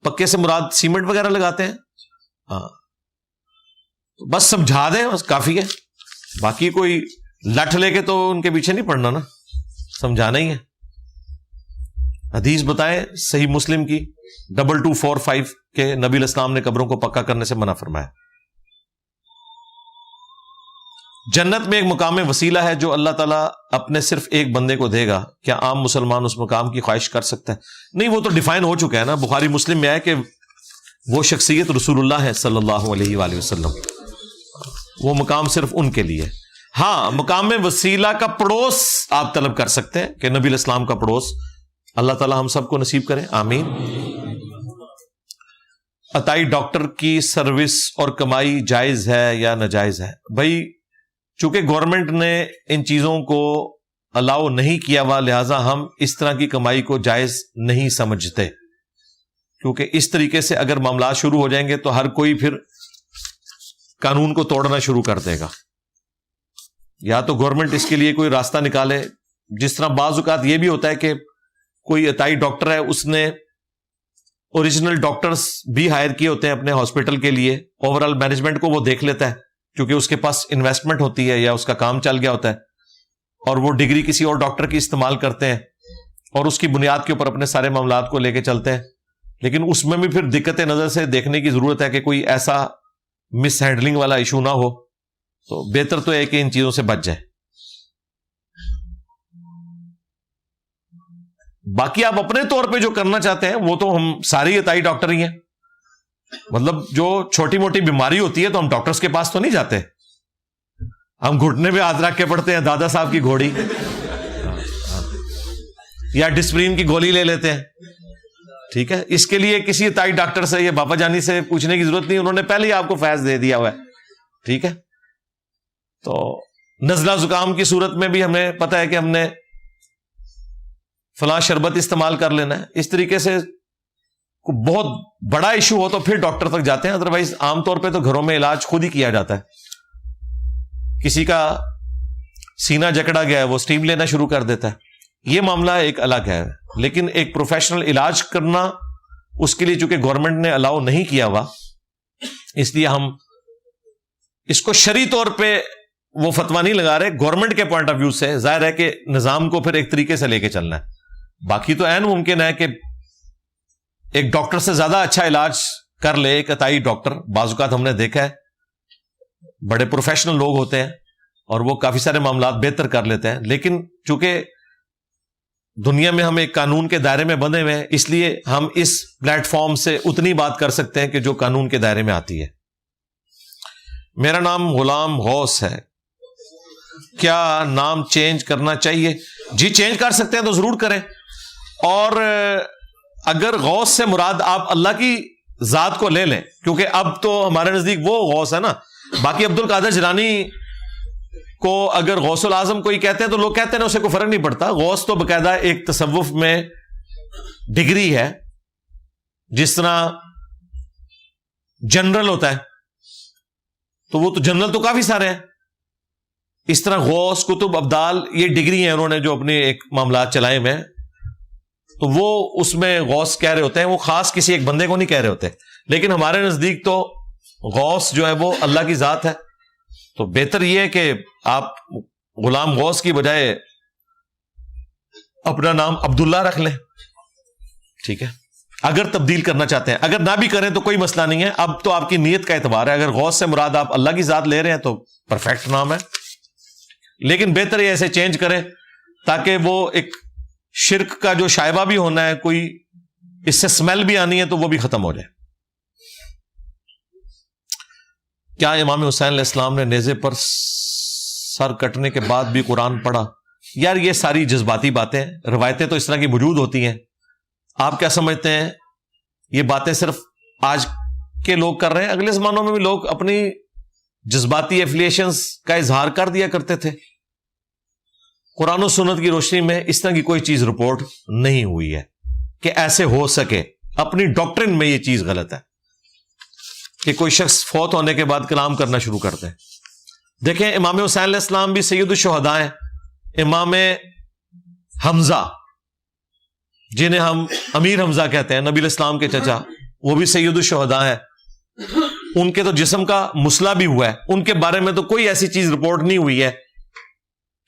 پکے سے مراد سیمنٹ وغیرہ لگاتے ہیں؟ ہاں بس سمجھا دیں، بس کافی ہے. باقی کوئی لٹھ لے کے تو ان کے پیچھے نہیں پڑنا نا، سمجھانا ہی ہے. حدیث بتائیں صحیح مسلم کی 2245 کے نبی الاسلام نے قبروں کو پکا کرنے سے منع فرمایا. جنت میں ایک مقام وسیلہ ہے جو اللہ تعالیٰ اپنے صرف ایک بندے کو دے گا، کیا عام مسلمان اس مقام کی خواہش کر سکتا ہے؟ نہیں، وہ تو ڈیفائن ہو چکا ہے نا. بخاری مسلم میں ہے کہ وہ شخصیت رسول اللہ ہے صلی اللہ علیہ وآلہ وسلم، وہ مقام صرف ان کے لیے. ہاں مقام وسیلہ کا پڑوس آپ طلب کر سکتے ہیں کہ نبی الاسلام کا پڑوس اللہ تعالیٰ ہم سب کو نصیب کریں، آمین. عطائی ڈاکٹر کی سروس اور کمائی جائز ہے یا ناجائز ہے؟ بھائی چونکہ گورنمنٹ نے ان چیزوں کو الاؤ نہیں کیا ہوا، لہذا ہم اس طرح کی کمائی کو جائز نہیں سمجھتے، کیونکہ اس طریقے سے اگر معاملات شروع ہو جائیں گے تو ہر کوئی پھر قانون کو توڑنا شروع کر دے گا. یا تو گورنمنٹ اس کے لیے کوئی راستہ نکالے، جس طرح بعض اوقات یہ بھی ہوتا ہے کہ کوئی عطائی ڈاکٹر ہے، اس نے اوریجنل ڈاکٹرز بھی ہائر کیے ہوتے ہیں اپنے ہاسپٹل کے لیے، اوور آل مینجمنٹ کو وہ دیکھ لیتا ہے کیونکہ اس کے پاس انویسٹمنٹ ہوتی ہے یا اس کا کام چل گیا ہوتا ہے، اور وہ ڈگری کسی اور ڈاکٹر کی استعمال کرتے ہیں اور اس کی بنیاد کے اوپر اپنے سارے معاملات کو لے کے چلتے ہیں. لیکن اس میں بھی پھر دقت نظر سے دیکھنے کی ضرورت ہے کہ کوئی ایسا مس ہینڈلنگ والا ایشو نہ ہو، تو بہتر تو ہے کہ ان چیزوں سے بچ جائے. باقی آپ اپنے طور پہ جو کرنا چاہتے ہیں وہ تو ہم ساری عطائی ڈاکٹر ہی ہیں. مطلب جو چھوٹی موٹی بیماری ہوتی ہے تو ہم ڈاکٹرز کے پاس تو نہیں جاتے، ہم گھٹنے پہ ہاتھ رکھ کے پڑھتے ہیں دادا صاحب کی گھوڑی یا ڈسپرین کی گولی لے لیتے ہیں. ٹھیک ہے، اس کے لیے کسی عطائی ڈاکٹر سے یا بابا جانی سے پوچھنے کی ضرورت نہیں، انہوں نے پہلے ہی آپ کو فیض دے دیا ہوا ہے. ٹھیک ہے، تو نزلہ زکام کی صورت میں بھی ہمیں پتہ ہے کہ ہم نے فلاں شربت استعمال کر لینا ہے. اس طریقے سے بہت بڑا ایشو ہو تو پھر ڈاکٹر تک جاتے ہیں، ادروائز عام طور پہ تو گھروں میں علاج خود ہی کیا جاتا ہے. کسی کا سینہ جکڑا گیا ہے وہ اسٹیم لینا شروع کر دیتا ہے، یہ معاملہ ایک الگ ہے. لیکن ایک پروفیشنل علاج کرنا، اس کے لیے چونکہ گورنمنٹ نے الاؤ نہیں کیا ہوا، اس لیے ہم اس کو شرعی طور پہ وہ فتوا نہیں لگا رہے، گورنمنٹ کے پوائنٹ آف ویو سے ظاہر ہے کہ نظام کو پھر ایک طریقے سے لے کے چلنا ہے. باقی تو عین ممکن ہے کہ ایک ڈاکٹر سے زیادہ اچھا علاج کر لے ایک عطائی ڈاکٹر. بعض اوقات ہم نے دیکھا ہے بڑے پروفیشنل لوگ ہوتے ہیں اور وہ کافی سارے معاملات بہتر کر لیتے ہیں، لیکن چونکہ دنیا میں ہم ایک قانون کے دائرے میں بندھے ہوئے ہیں، اس لیے ہم اس پلیٹ فارم سے اتنی بات کر سکتے ہیں کہ جو قانون کے دائرے میں آتی ہے. میرا نام غلام غوث ہے، کیا نام چینج کرنا چاہیے؟ جی چینج کر سکتے ہیں تو ضرور کریں. اور اگر غوث سے مراد آپ اللہ کی ذات کو لے لیں، کیونکہ اب تو ہمارے نزدیک وہ غوث ہے نا. باقی عبد القادر جیلانی کو اگر غوث العظم کوئی کہتے ہیں تو لوگ کہتے ہیں نا، اسے کوئی فرق نہیں پڑتا. غوث تو باقاعدہ ایک تصوف میں ڈگری ہے، جس طرح جنرل ہوتا ہے تو وہ تو جنرل تو کافی سارے ہیں، اس طرح غوث کتب ابدال یہ ڈگری ہیں انہوں نے جو اپنے ایک معاملات چلائے ہوئے ہیں. تو وہ اس میں غوث کہہ رہے ہوتے ہیں، وہ خاص کسی ایک بندے کو نہیں کہہ رہے ہوتے. لیکن ہمارے نزدیک تو غوث جو ہے وہ اللہ کی ذات ہے. تو بہتر یہ ہے کہ آپ غلام غوث کی بجائے اپنا نام عبداللہ رکھ لیں، ٹھیک ہے، اگر تبدیل کرنا چاہتے ہیں. اگر نہ بھی کریں تو کوئی مسئلہ نہیں ہے، اب تو آپ کی نیت کا اعتبار ہے. اگر غوث سے مراد آپ اللہ کی ذات لے رہے ہیں تو پرفیکٹ نام ہے، لیکن بہتر یہ ایسے چینج کریں تاکہ وہ ایک شرک کا جو شائبہ بھی ہونا ہے، کوئی اس سے سمیل بھی آنی ہے تو وہ بھی ختم ہو جائے. کیا امام حسین علیہ السلام نے نیزے پر سر کٹنے کے بعد بھی قرآن پڑھا؟ یار یہ ساری جذباتی باتیں، روایتیں تو اس طرح کی موجود ہوتی ہیں. آپ کیا سمجھتے ہیں یہ باتیں صرف آج کے لوگ کر رہے ہیں؟ اگلے زمانوں میں بھی لوگ اپنی جذباتی ایفیلیشنز کا اظہار کر دیا کرتے تھے. قرآن و سنت کی روشنی میں اس طرح کی کوئی چیز رپورٹ نہیں ہوئی ہے کہ ایسے ہو سکے. اپنی ڈاکٹرن میں یہ چیز غلط ہے کہ کوئی شخص فوت ہونے کے بعد کلام کرنا شروع کرتے ہیں. دیکھیں امام حسین علیہ السلام بھی سید الشہداء ہیں. امام حمزہ جنہیں ہم امیر حمزہ کہتے ہیں، نبی علیہ السلام کے چچا، وہ بھی سید الشہداء ہیں. ان کے تو جسم کا مسئلہ بھی ہوا ہے. ان کے بارے میں تو کوئی ایسی چیز رپورٹ نہیں ہوئی ہے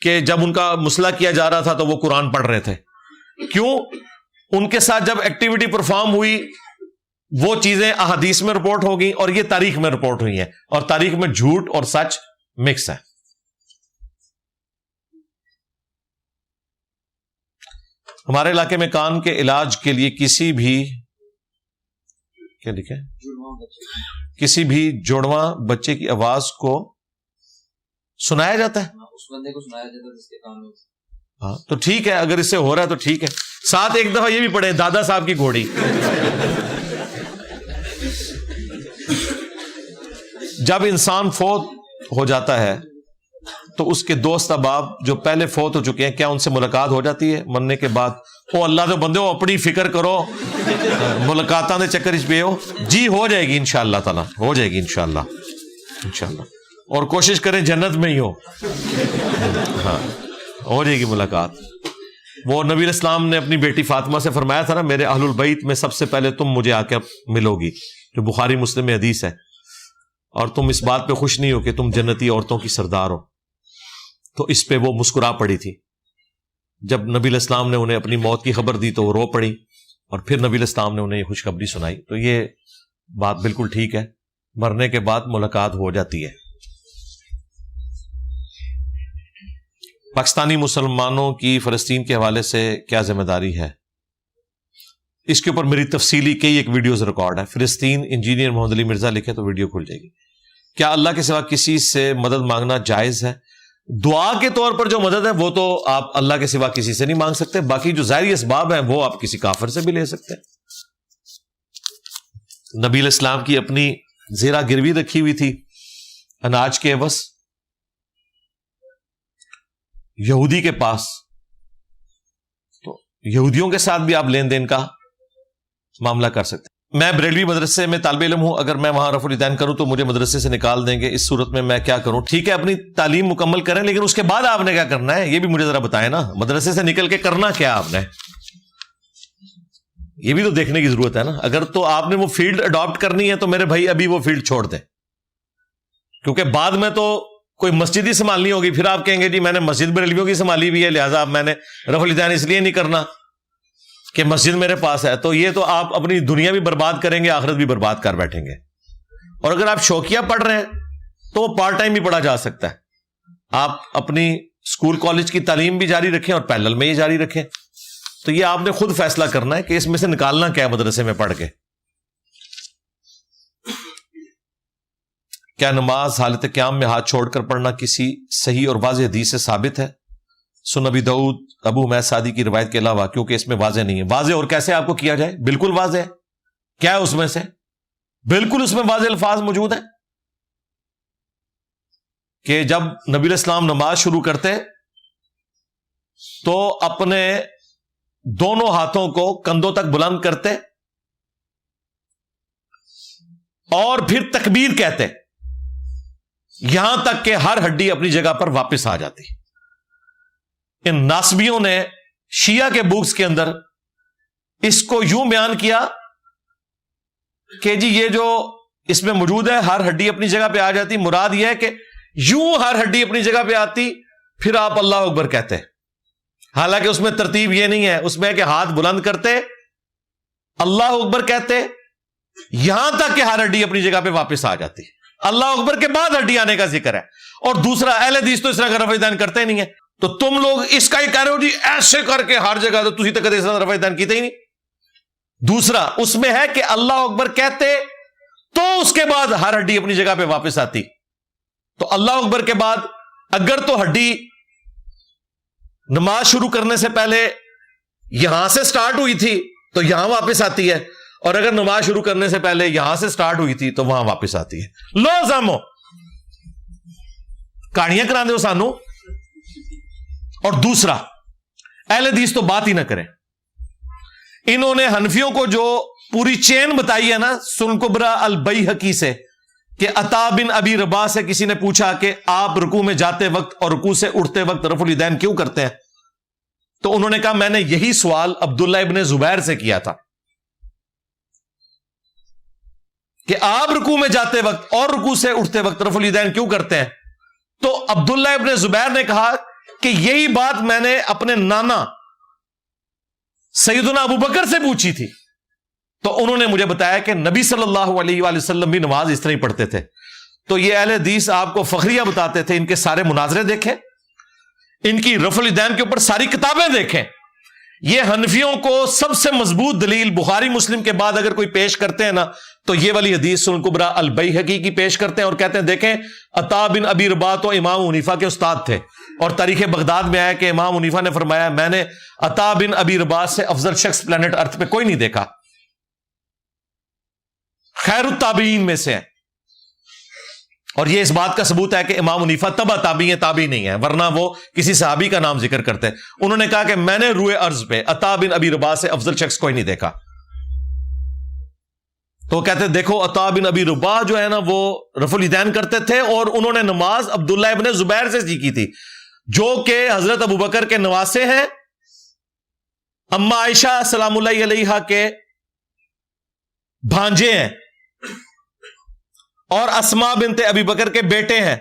کہ جب ان کا مسئلہ کیا جا رہا تھا تو وہ قرآن پڑھ رہے تھے. کیوں؟ ان کے ساتھ جب ایکٹیویٹی پرفارم ہوئی وہ چیزیں احادیث میں رپورٹ ہو گئیں اور یہ تاریخ میں رپورٹ ہوئی ہیں، اور تاریخ میں جھوٹ اور سچ مکس ہے. ہمارے علاقے میں کان کے علاج کے لیے کسی بھی کیا لکھے کسی بھی جوڑواں بچے کی آواز کو سنایا جاتا ہے. اس بندے کو سنایا جاتا ہے جس کے کان میں. ہاں تو ٹھیک ہے، اگر اس سے ہو رہا ہے تو ٹھیک ہے. ساتھ ایک دفعہ یہ بھی پڑھے دادا صاحب کی گھوڑی. جب انسان فوت ہو جاتا ہے تو اس کے دوست احباب جو پہلے فوت ہو چکے ہیں، کیا ان سے ملاقات ہو جاتی ہے مرنے کے بعد؟ او اللہ دے بندے ہو، اپنی فکر کرو، ملاقاتاں دے چکر اس پہ ہو. جی ہو جائے گی انشاءاللہ تعالی، ہو جائے گی انشاءاللہ. اور کوشش کریں جنت میں ہی ہو. ہاں ہو جائے گی ملاقات. وہ نبی علیہ السلام نے اپنی بیٹی فاطمہ سے فرمایا تھا نا، میرے اہل البیت میں سب سے پہلے تم مجھے آ کے ملو گی، جو بخاری مسلم میں حدیث ہے. اور تم اس بات پہ خوش نہیں ہو کہ تم جنتی عورتوں کی سردار ہو. تو اس پہ وہ مسکرا پڑی تھی. جب نبی علیہ السلام نے انہیں اپنی موت کی خبر دی تو وہ رو پڑی، اور پھر نبی علیہ السلام نے انہیں یہ خوشخبری سنائی. تو یہ بات بالکل ٹھیک ہے، مرنے کے بعد ملاقات ہو جاتی ہے. پاکستانی مسلمانوں کی فلسطین کے حوالے سے کیا ذمہ داری ہے؟ اس کے اوپر میری تفصیلی کئی ایک ویڈیوز ریکارڈ ہے. فلسطین انجینئر محمد علی مرزا لکھے تو ویڈیو کھل جائے گی. کیا اللہ کے سوا کسی سے مدد مانگنا جائز ہے؟ دعا کے طور پر جو مدد ہے وہ تو آپ اللہ کے سوا کسی سے نہیں مانگ سکتے. باقی جو ظاہری اسباب ہیں وہ آپ کسی کافر سے بھی لے سکتے ہیں. نبی علیہ السلام کی اپنی زیرہ گروی رکھی ہوئی تھی اناج کے عوض یہودی کے پاس، تو یہودیوں کے ساتھ بھی آپ لین دین کا معاملہ کر سکتے ہیں. میں بریلوی مدرسے میں طالب علم ہوں، اگر میں وہاں رفع الیدین کروں تو مجھے مدرسے سے نکال دیں گے. اس صورت میں میں کیا کروں؟ ٹھیک ہے اپنی تعلیم مکمل کریں، لیکن اس کے بعد آپ نے کیا کرنا ہے یہ بھی مجھے ذرا بتائیں نا. مدرسے سے نکل کے کرنا کیا آپ نے، یہ بھی تو دیکھنے کی ضرورت ہے نا. اگر تو آپ نے وہ فیلڈ اڈاپٹ کرنی ہے تو میرے بھائی ابھی وہ فیلڈ چھوڑ دیں، کیونکہ بعد میں تو کوئی مسجد ہی سنبھالنی ہوگی، پھر آپ کہیں گے جی میں نے مسجد بریلویوں کی سنبھالی بھی ہے، لہٰذا اب میں نے رفع الیدین اس لیے نہیں کرنا کہ مسجد میرے پاس ہے. تو یہ تو آپ اپنی دنیا بھی برباد کریں گے، آخرت بھی برباد کر بیٹھیں گے. اور اگر آپ شوقیہ پڑھ رہے ہیں تو وہ پارٹ ٹائم بھی پڑھا جا سکتا ہے. آپ اپنی اسکول کالج کی تعلیم بھی جاری رکھیں اور پیرلل میں یہ جاری رکھیں. تو یہ آپ نے خود فیصلہ کرنا ہے کہ اس میں سے نکالنا کیا ہے مدرسے میں پڑھ کے. کیا نماز حالت قیام میں ہاتھ چھوڑ کر پڑھنا کسی صحیح اور واضح حدیث سے ثابت ہے؟ سنن ابی داؤد ابو حمید سعدی کی روایت کے علاوہ، کیونکہ اس میں واضح نہیں ہے. واضح اور کیسے آپ کو کیا جائے؟ بالکل واضح ہے. کیا ہے اس میں سے؟ بالکل اس میں واضح الفاظ موجود ہیں کہ جب نبی علیہ السلام نماز شروع کرتے تو اپنے دونوں ہاتھوں کو کندھوں تک بلند کرتے اور پھر تکبیر کہتے، یہاں تک کہ ہر ہڈی اپنی جگہ پر واپس آ جاتی. ان ناسبیوں نے شیعہ کے بکس کے اندر اس کو یوں بیان کیا کہ جی یہ جو اس میں موجود ہے ہر ہڈی اپنی جگہ پہ آ جاتی، مراد یہ ہے کہ یوں ہر ہڈی اپنی جگہ پہ آتی پھر آپ اللہ اکبر کہتے. حالانکہ اس میں ترتیب یہ نہیں ہے، اس میں ہے کہ ہاتھ بلند کرتے، اللہ اکبر کہتے، یہاں تک کہ ہر ہڈی اپنی جگہ پہ واپس آ جاتی. اللہ اکبر کے بعد ہڈی آنے کا ذکر ہے. اور دوسرا، اہل حدیث تو اس طرح کا رفع الیدین کرتے نہیں ہے. تو تم لوگ اس کا ہی کہہ رہے ہو جی ایسے کر کے ہر جگہ، تو تسی تک اس طرح رفع الیدین کیتے ہی نہیں. دوسرا اس میں ہے کہ اللہ اکبر کہتے تو اس کے بعد ہر ہڈی اپنی جگہ پہ واپس آتی. تو اللہ اکبر کے بعد اگر تو ہڈی نماز شروع کرنے سے پہلے یہاں سے سٹارٹ ہوئی تھی تو یہاں واپس آتی ہے، اور اگر نماز شروع کرنے سے پہلے یہاں سے سٹارٹ ہوئی تھی تو وہاں واپس آتی ہے. لو زامو کہانیاں کرا دے سانو. اور دوسرا، اہل حدیث تو بات ہی نہ کریں. انہوں نے حنفیوں کو جو پوری چین بتائی ہے نا سنن کبریٰ البیہقی سے، کہ عطا بن ابی رباح سے کسی نے پوچھا کہ آپ رکوع میں جاتے وقت اور رکوع سے اٹھتے وقت رفع الیدین کیوں کرتے ہیں؟ تو انہوں نے کہا میں نے یہی سوال عبداللہ ابن زبیر سے کیا تھا کہ آپ رکوع میں جاتے وقت اور رکوع سے اٹھتے وقت رفع الیدین کیوں کرتے ہیں؟ تو عبداللہ ابن زبیر نے کہا کہ یہی بات میں نے اپنے نانا سیدنا ابو بکر سے پوچھی تھی، تو انہوں نے مجھے بتایا کہ نبی صلی اللہ علیہ وآلہ وسلم بھی نماز اس طرح ہی پڑھتے تھے. تو یہ اہل حدیث آپ کو فخریہ بتاتے تھے. ان کے سارے مناظرے دیکھیں، ان کی رفع الیدین کے اوپر ساری کتابیں دیکھیں. یہ حنفیوں کو سب سے مضبوط دلیل بخاری مسلم کے بعد اگر کوئی پیش کرتے ہیں نا تو یہ والی حدیث سنن کبریٰ البیہقی کی پیش کرتے ہیں اور کہتے ہیں دیکھیں عطا بن ابی رباح تو امام حنیفہ کے استاد تھے، اور تاریخ بغداد میں آیا کہ امام حنیفہ نے فرمایا میں نے عطا بن ابی رباح سے افضل شخص پلانٹ ارتھ پہ کوئی نہیں دیکھا، خیر التابعین میں سے ہیں. اور یہ اس بات کا ثبوت ہے کہ امام حنیفہ تبع تابعی ہیں، تابعی نہیں ہے، ورنہ وہ کسی صحابی کا نام ذکر کرتے. انہوں نے کہا کہ میں نے روئے ارض پہ عطا بن ابی رباح سے افضل شخص کوئی نہیں دیکھا. تو کہتے دیکھو عطا بن ابی رباح جو ہے نا وہ رفع الیدین کرتے تھے، اور انہوں نے نماز عبداللہ ابن زبیر سے سیکھی تھی جو کہ حضرت ابو بکر کے نواسے ہیں، اما عائشہ سلام اللہ علیہا کے بھانجے ہیں، اور اسماء بنت ابی بکر کے بیٹے ہیں،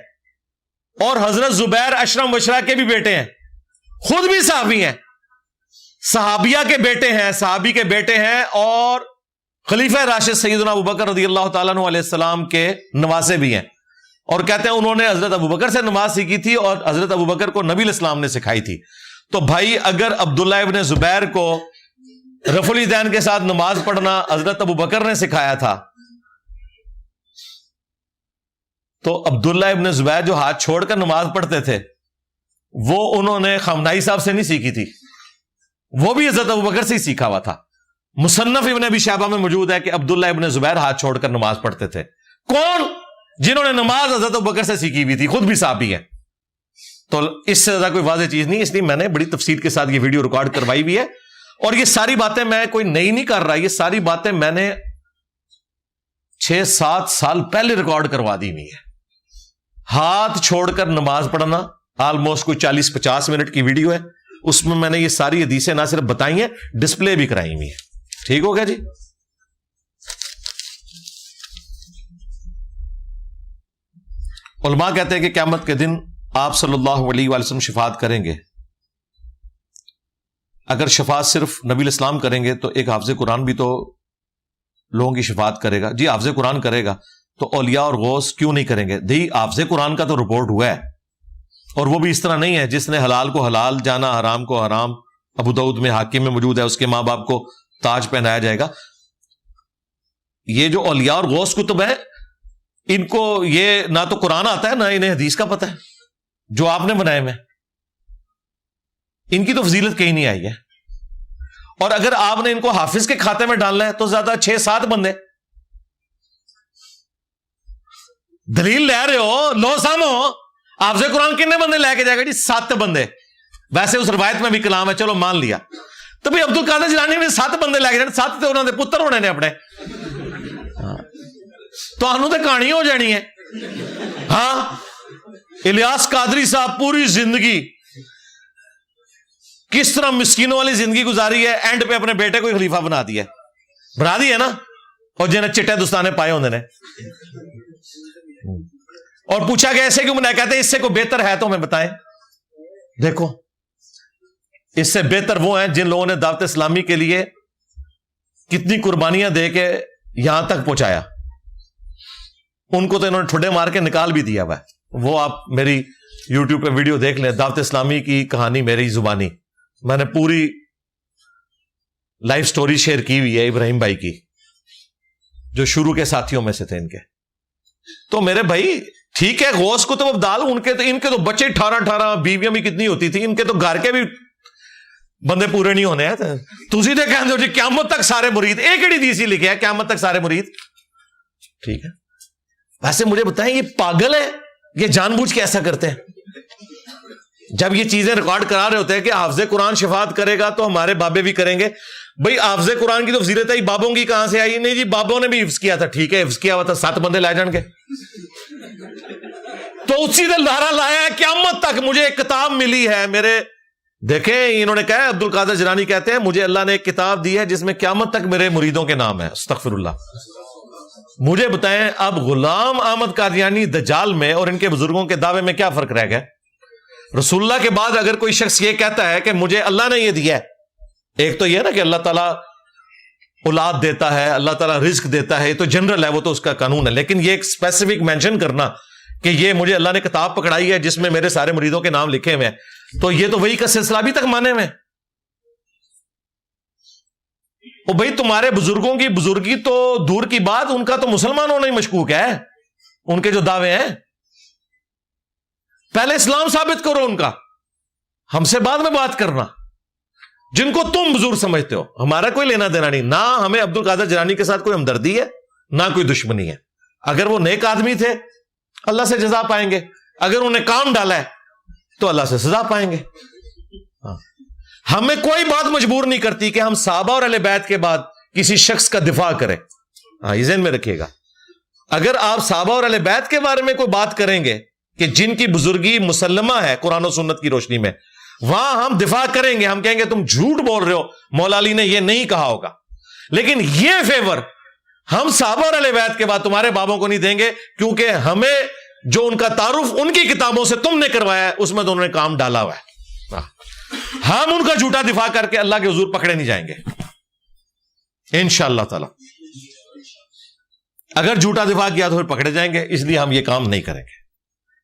اور حضرت زبیر اشرم مبشرہ کے بھی بیٹے ہیں، خود بھی صحابی ہیں، صحابیہ کے بیٹے ہیں، صحابی کے بیٹے ہیں، اور خلیفہ راشد سیدنا ابو بکر رضی اللہ تعالیٰ عنہ علیہ السلام کے نواسے بھی ہیں. اور کہتے ہیں انہوں نے حضرت ابو بکر سے نماز سیکھی تھی اور حضرت ابو بکر کو نبی علیہ السلام نے سکھائی تھی. تو بھائی اگر عبداللہ ابن زبیر کو رفع الیدین کے ساتھ نماز پڑھنا حضرت ابو بکر نے سکھایا تھا، تو عبداللہ ابن زبیر جو ہاتھ چھوڑ کر نماز پڑھتے تھے وہ انہوں نے خامنائی صاحب سے نہیں سیکھی تھی، وہ بھی حضرت ابو بکر سے ہی سیکھا ہوا تھا. مصنف ابن ابی شیبہ میں موجود ہے کہ عبداللہ ابن زبیر ہاتھ چھوڑ کر نماز پڑھتے تھے. کون؟ جنہوں نے نماز حضرت ابو بکر سے سیکھی ہوئی تھی، خود بھی صحابی ہیں. تو اس سے زیادہ کوئی واضح چیز نہیں، اس لیے میں نے بڑی تفصیل کے ساتھ یہ ویڈیو ریکارڈ کروائی ہوئی ہے. اور یہ ساری باتیں میں کوئی نئی نہیں کر رہا، یہ ساری باتیں میں نے 6-7 سال پہلے ریکارڈ کروا دی ہوئی ہے. ہاتھ چھوڑ کر نماز پڑھنا آلموسٹ کوئی 40-50 منٹ کی ویڈیو ہے، اس میں نے یہ ساری حدیثیں نہ صرف بتائی ہیں، ڈسپلے بھی کرائی ہوئی ہے. ٹھیک ہو گیا جی. علماء کہتے ہیں کہ قیامت کے دن آپ صلی اللہ علیہ وآلہ وسلم شفاعت کریں گے. اگر شفاعت صرف نبی الاسلام کریں گے تو ایک حافظ قرآن بھی تو لوگوں کی شفاعت کرے گا. جی حافظ قرآن کرے گا تو اولیاء اور غوث کیوں نہیں کریں گے؟ حافظ قرآن کا تو رپورٹ ہوا ہے, اور وہ بھی اس طرح نہیں ہے جس نے حلال کو حلال جانا حرام کو حرام. ابو داؤد میں حاکم میں موجود ہے, اس کے ماں باپ کو تاج پہنایا جائے گا. یہ جو اولیاء اور غوث کتب ہیں, ان کو یہ نہ تو قرآن آتا ہے نہ انہیں حدیث کا پتہ ہے جو آپ نے بنائے میں. ان کی تو فضیلت کہیں نہیں آئی ہے. اور اگر آپ نے ان کو حافظ کے کھاتے میں ڈالنا ہے تو زیادہ 6-7 بندے دلیل لے رہے ہو, لو سامو حافظ قرآن کتنے بندے لے کے جائے گا؟ جی 7 بندے. ویسے اس روایت میں بھی کلام ہے, چلو مان لیا. تو بھائی عبد القادر جیلانی نے 7 بندے لے کے جانے, 7 تو انہوں نے پتر ہونے نے اپنے, تو انہوں نے کہانی ہو جانی ہے. ہاں الیاس قادری صاحب پوری زندگی کس طرح مسکینوں والی زندگی گزاری ہے, اینڈ پہ اپنے بیٹے کو ہی خلیفہ بنا دیا ہے نا, اور جنہیں چٹے دستانے پائے ہونے نے. اور پوچھا گیا ایسے کیوں بنایا؟ کہتے ہیں اس سے کوئی بہتر ہے تو ہمیں بتائیں. دیکھو اس سے بہتر وہ ہیں جن لوگوں نے دعوت اسلامی کے لیے کتنی قربانیاں دے کے یہاں تک پہنچایا. ان کو تو انہوں نے ٹھڈے مار کے نکال بھی دیا ہوا ہے. وہ آپ میری یوٹیوب پہ ویڈیو دیکھ لیں, دعوت اسلامی کی کہانی میری زبانی. میں نے پوری لائف سٹوری شیئر کی ہوئی ہے ابراہیم بھائی کی, جو شروع کے ساتھیوں میں سے تھے ان کے. تو میرے بھائی ٹھیک ہے, غوث کو تو ابدال ان کے تو بچے 18 بیویاں بھی کتنی ہوتی تھی, ان کے تو گھر کے بھی بندے پورے نہیں ہونے ہیں. تسی تے کہندے ہو جی قیامت تک سارے مرید, ایک ہی حدیث ہی لکھے ہے قیامت تک سارے مرید. ٹھیک ہے, ویسے مجھے بتائیں یہ پاگل ہے, یہ جان بوجھ کے ایسا کرتے ہیں؟ جب یہ چیزیں ریکارڈ کرا رہے ہوتے ہیں کہ حافظ قرآن شفاعت کرے گا تو ہمارے بابے بھی کریں گے. بھائی حافظ قرآن کی تو فضیلت ہے, بابوں کی کہاں سے آئی؟ نہیں جی بابوں نے بھی حفظ کیا تھا. ٹھیک ہے حفظ کیا ہوا تھا, 7 بندے لائے جان کے, تو اسی نے لارا لایا ہے قیامت تک. مجھے ایک کتاب ملی ہے میرے, دیکھیں انہوں نے کہا, عبد القادر جیلانی کہتے ہیں مجھے اللہ نے ایک کتاب دی ہے جس میں قیامت تک میرے مریدوں کے نام ہے. استغفر اللہ. مجھے بتائیں اب غلام احمد قادیانی دجال میں اور ان کے بزرگوں کے دعوے میں کیا فرق رہ گیا؟ رسول اللہ کے بعد اگر کوئی شخص یہ کہتا ہے کہ مجھے اللہ نے یہ دیا ہے, ایک تو یہ نا کہ اللہ تعالیٰ اولاد دیتا ہے, اللہ تعالیٰ رزق دیتا ہے, یہ تو جنرل ہے, وہ تو اس کا قانون ہے. لیکن یہ ایک اسپیسیفک مینشن کرنا کہ یہ مجھے اللہ نے کتاب پکڑائی ہے جس میں میرے سارے مریدوں کے نام لکھے ہوئے ہیں, تو یہ تو وہی کا سلسلہ ابھی تک مانے میں. او بھائی تمہارے بزرگوں کی بزرگی تو دور کی بات, ان کا تو مسلمان ہونا ہی مشکوک ہے, ان کے جو دعوے ہیں. پہلے اسلام ثابت کرو ان کا, ہم سے بعد میں بات کرنا. جن کو تم بزرگ سمجھتے ہو ہمارا کوئی لینا دینا نہیں, نہ ہمیں عبد القادر جیلانی کے ساتھ کوئی ہمدردی ہے نہ کوئی دشمنی ہے. اگر وہ نیک آدمی تھے اللہ سے جزا پائیں گے, اگر انہوں نے کام ڈالا ہے تو اللہ سے سزا پائیں گے. ہمیں کوئی بات مجبور نہیں کرتی کہ ہم صحابہ اور اہل بیت کے بعد کسی شخص کا دفاع کریں. ہاں یہ ذہن میں رکھیے گا, اگر آپ صحابہ اور اہل بیت کے بارے میں کوئی بات کریں گے کہ جن کی بزرگی مسلمہ ہے قرآن و سنت کی روشنی میں, وہاں ہم دفاع کریں گے, ہم کہیں گے تم جھوٹ بول رہے ہو, مولا علی نے یہ نہیں کہا ہوگا. لیکن یہ فیور ہم صحابہ اور اہل بیت کے بعد تمہارے بابوں کو نہیں دیں گے, کیونکہ ہمیں جو ان کا تعارف ان کی کتابوں سے تم نے کروایا ہے اس میں تو انہوں نے کام ڈالا ہوا ہے. ہم ان کا جھوٹا دفاع کر کے اللہ کے حضور پکڑے نہیں جائیں گے انشاءاللہ تعالی. اگر جھوٹا دفاع کیا تو پھر پکڑے جائیں گے, اس لیے ہم یہ کام نہیں کریں گے.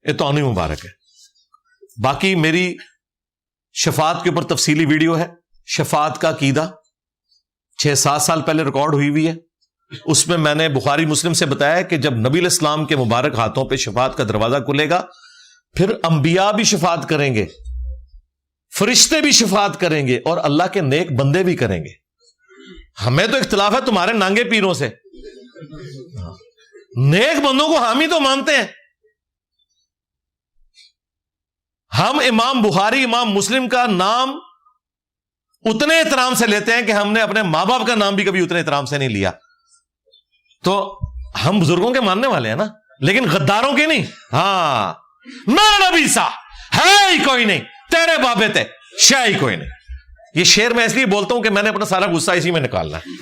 یہ تو توانی مبارک ہے. باقی میری شفاعت کے اوپر تفصیلی ویڈیو ہے, شفاعت کا عقیدہ 6-7 سال پہلے ریکارڈ ہوئی ہے. اس میں نے بخاری مسلم سے بتایا کہ جب نبی علیہ السلام کے مبارک ہاتھوں پہ شفاعت کا دروازہ کھلے گا, پھر انبیاء بھی شفاعت کریں گے, فرشتے بھی شفاعت کریں گے, اور اللہ کے نیک بندے بھی کریں گے. ہمیں تو اختلاف ہے تمہارے نانگے پیروں سے, نیک بندوں کو حامی تو مانتے ہیں. ہم امام بخاری امام مسلم کا نام اتنے احترام سے لیتے ہیں کہ ہم نے اپنے ماں باپ کا نام بھی کبھی اتنے احترام سے نہیں لیا. تو ہم بزرگوں کے ماننے والے ہیں نا, لیکن غداروں کے نہیں. ہاں میں نبی سا ہے ہی کوئی نہیں, تیرے بابے تے شاہ ہی کوئی نہیں. یہ شعر میں اس لیے بولتا ہوں کہ میں نے اپنا سارا غصہ اسی میں نکالنا ہے.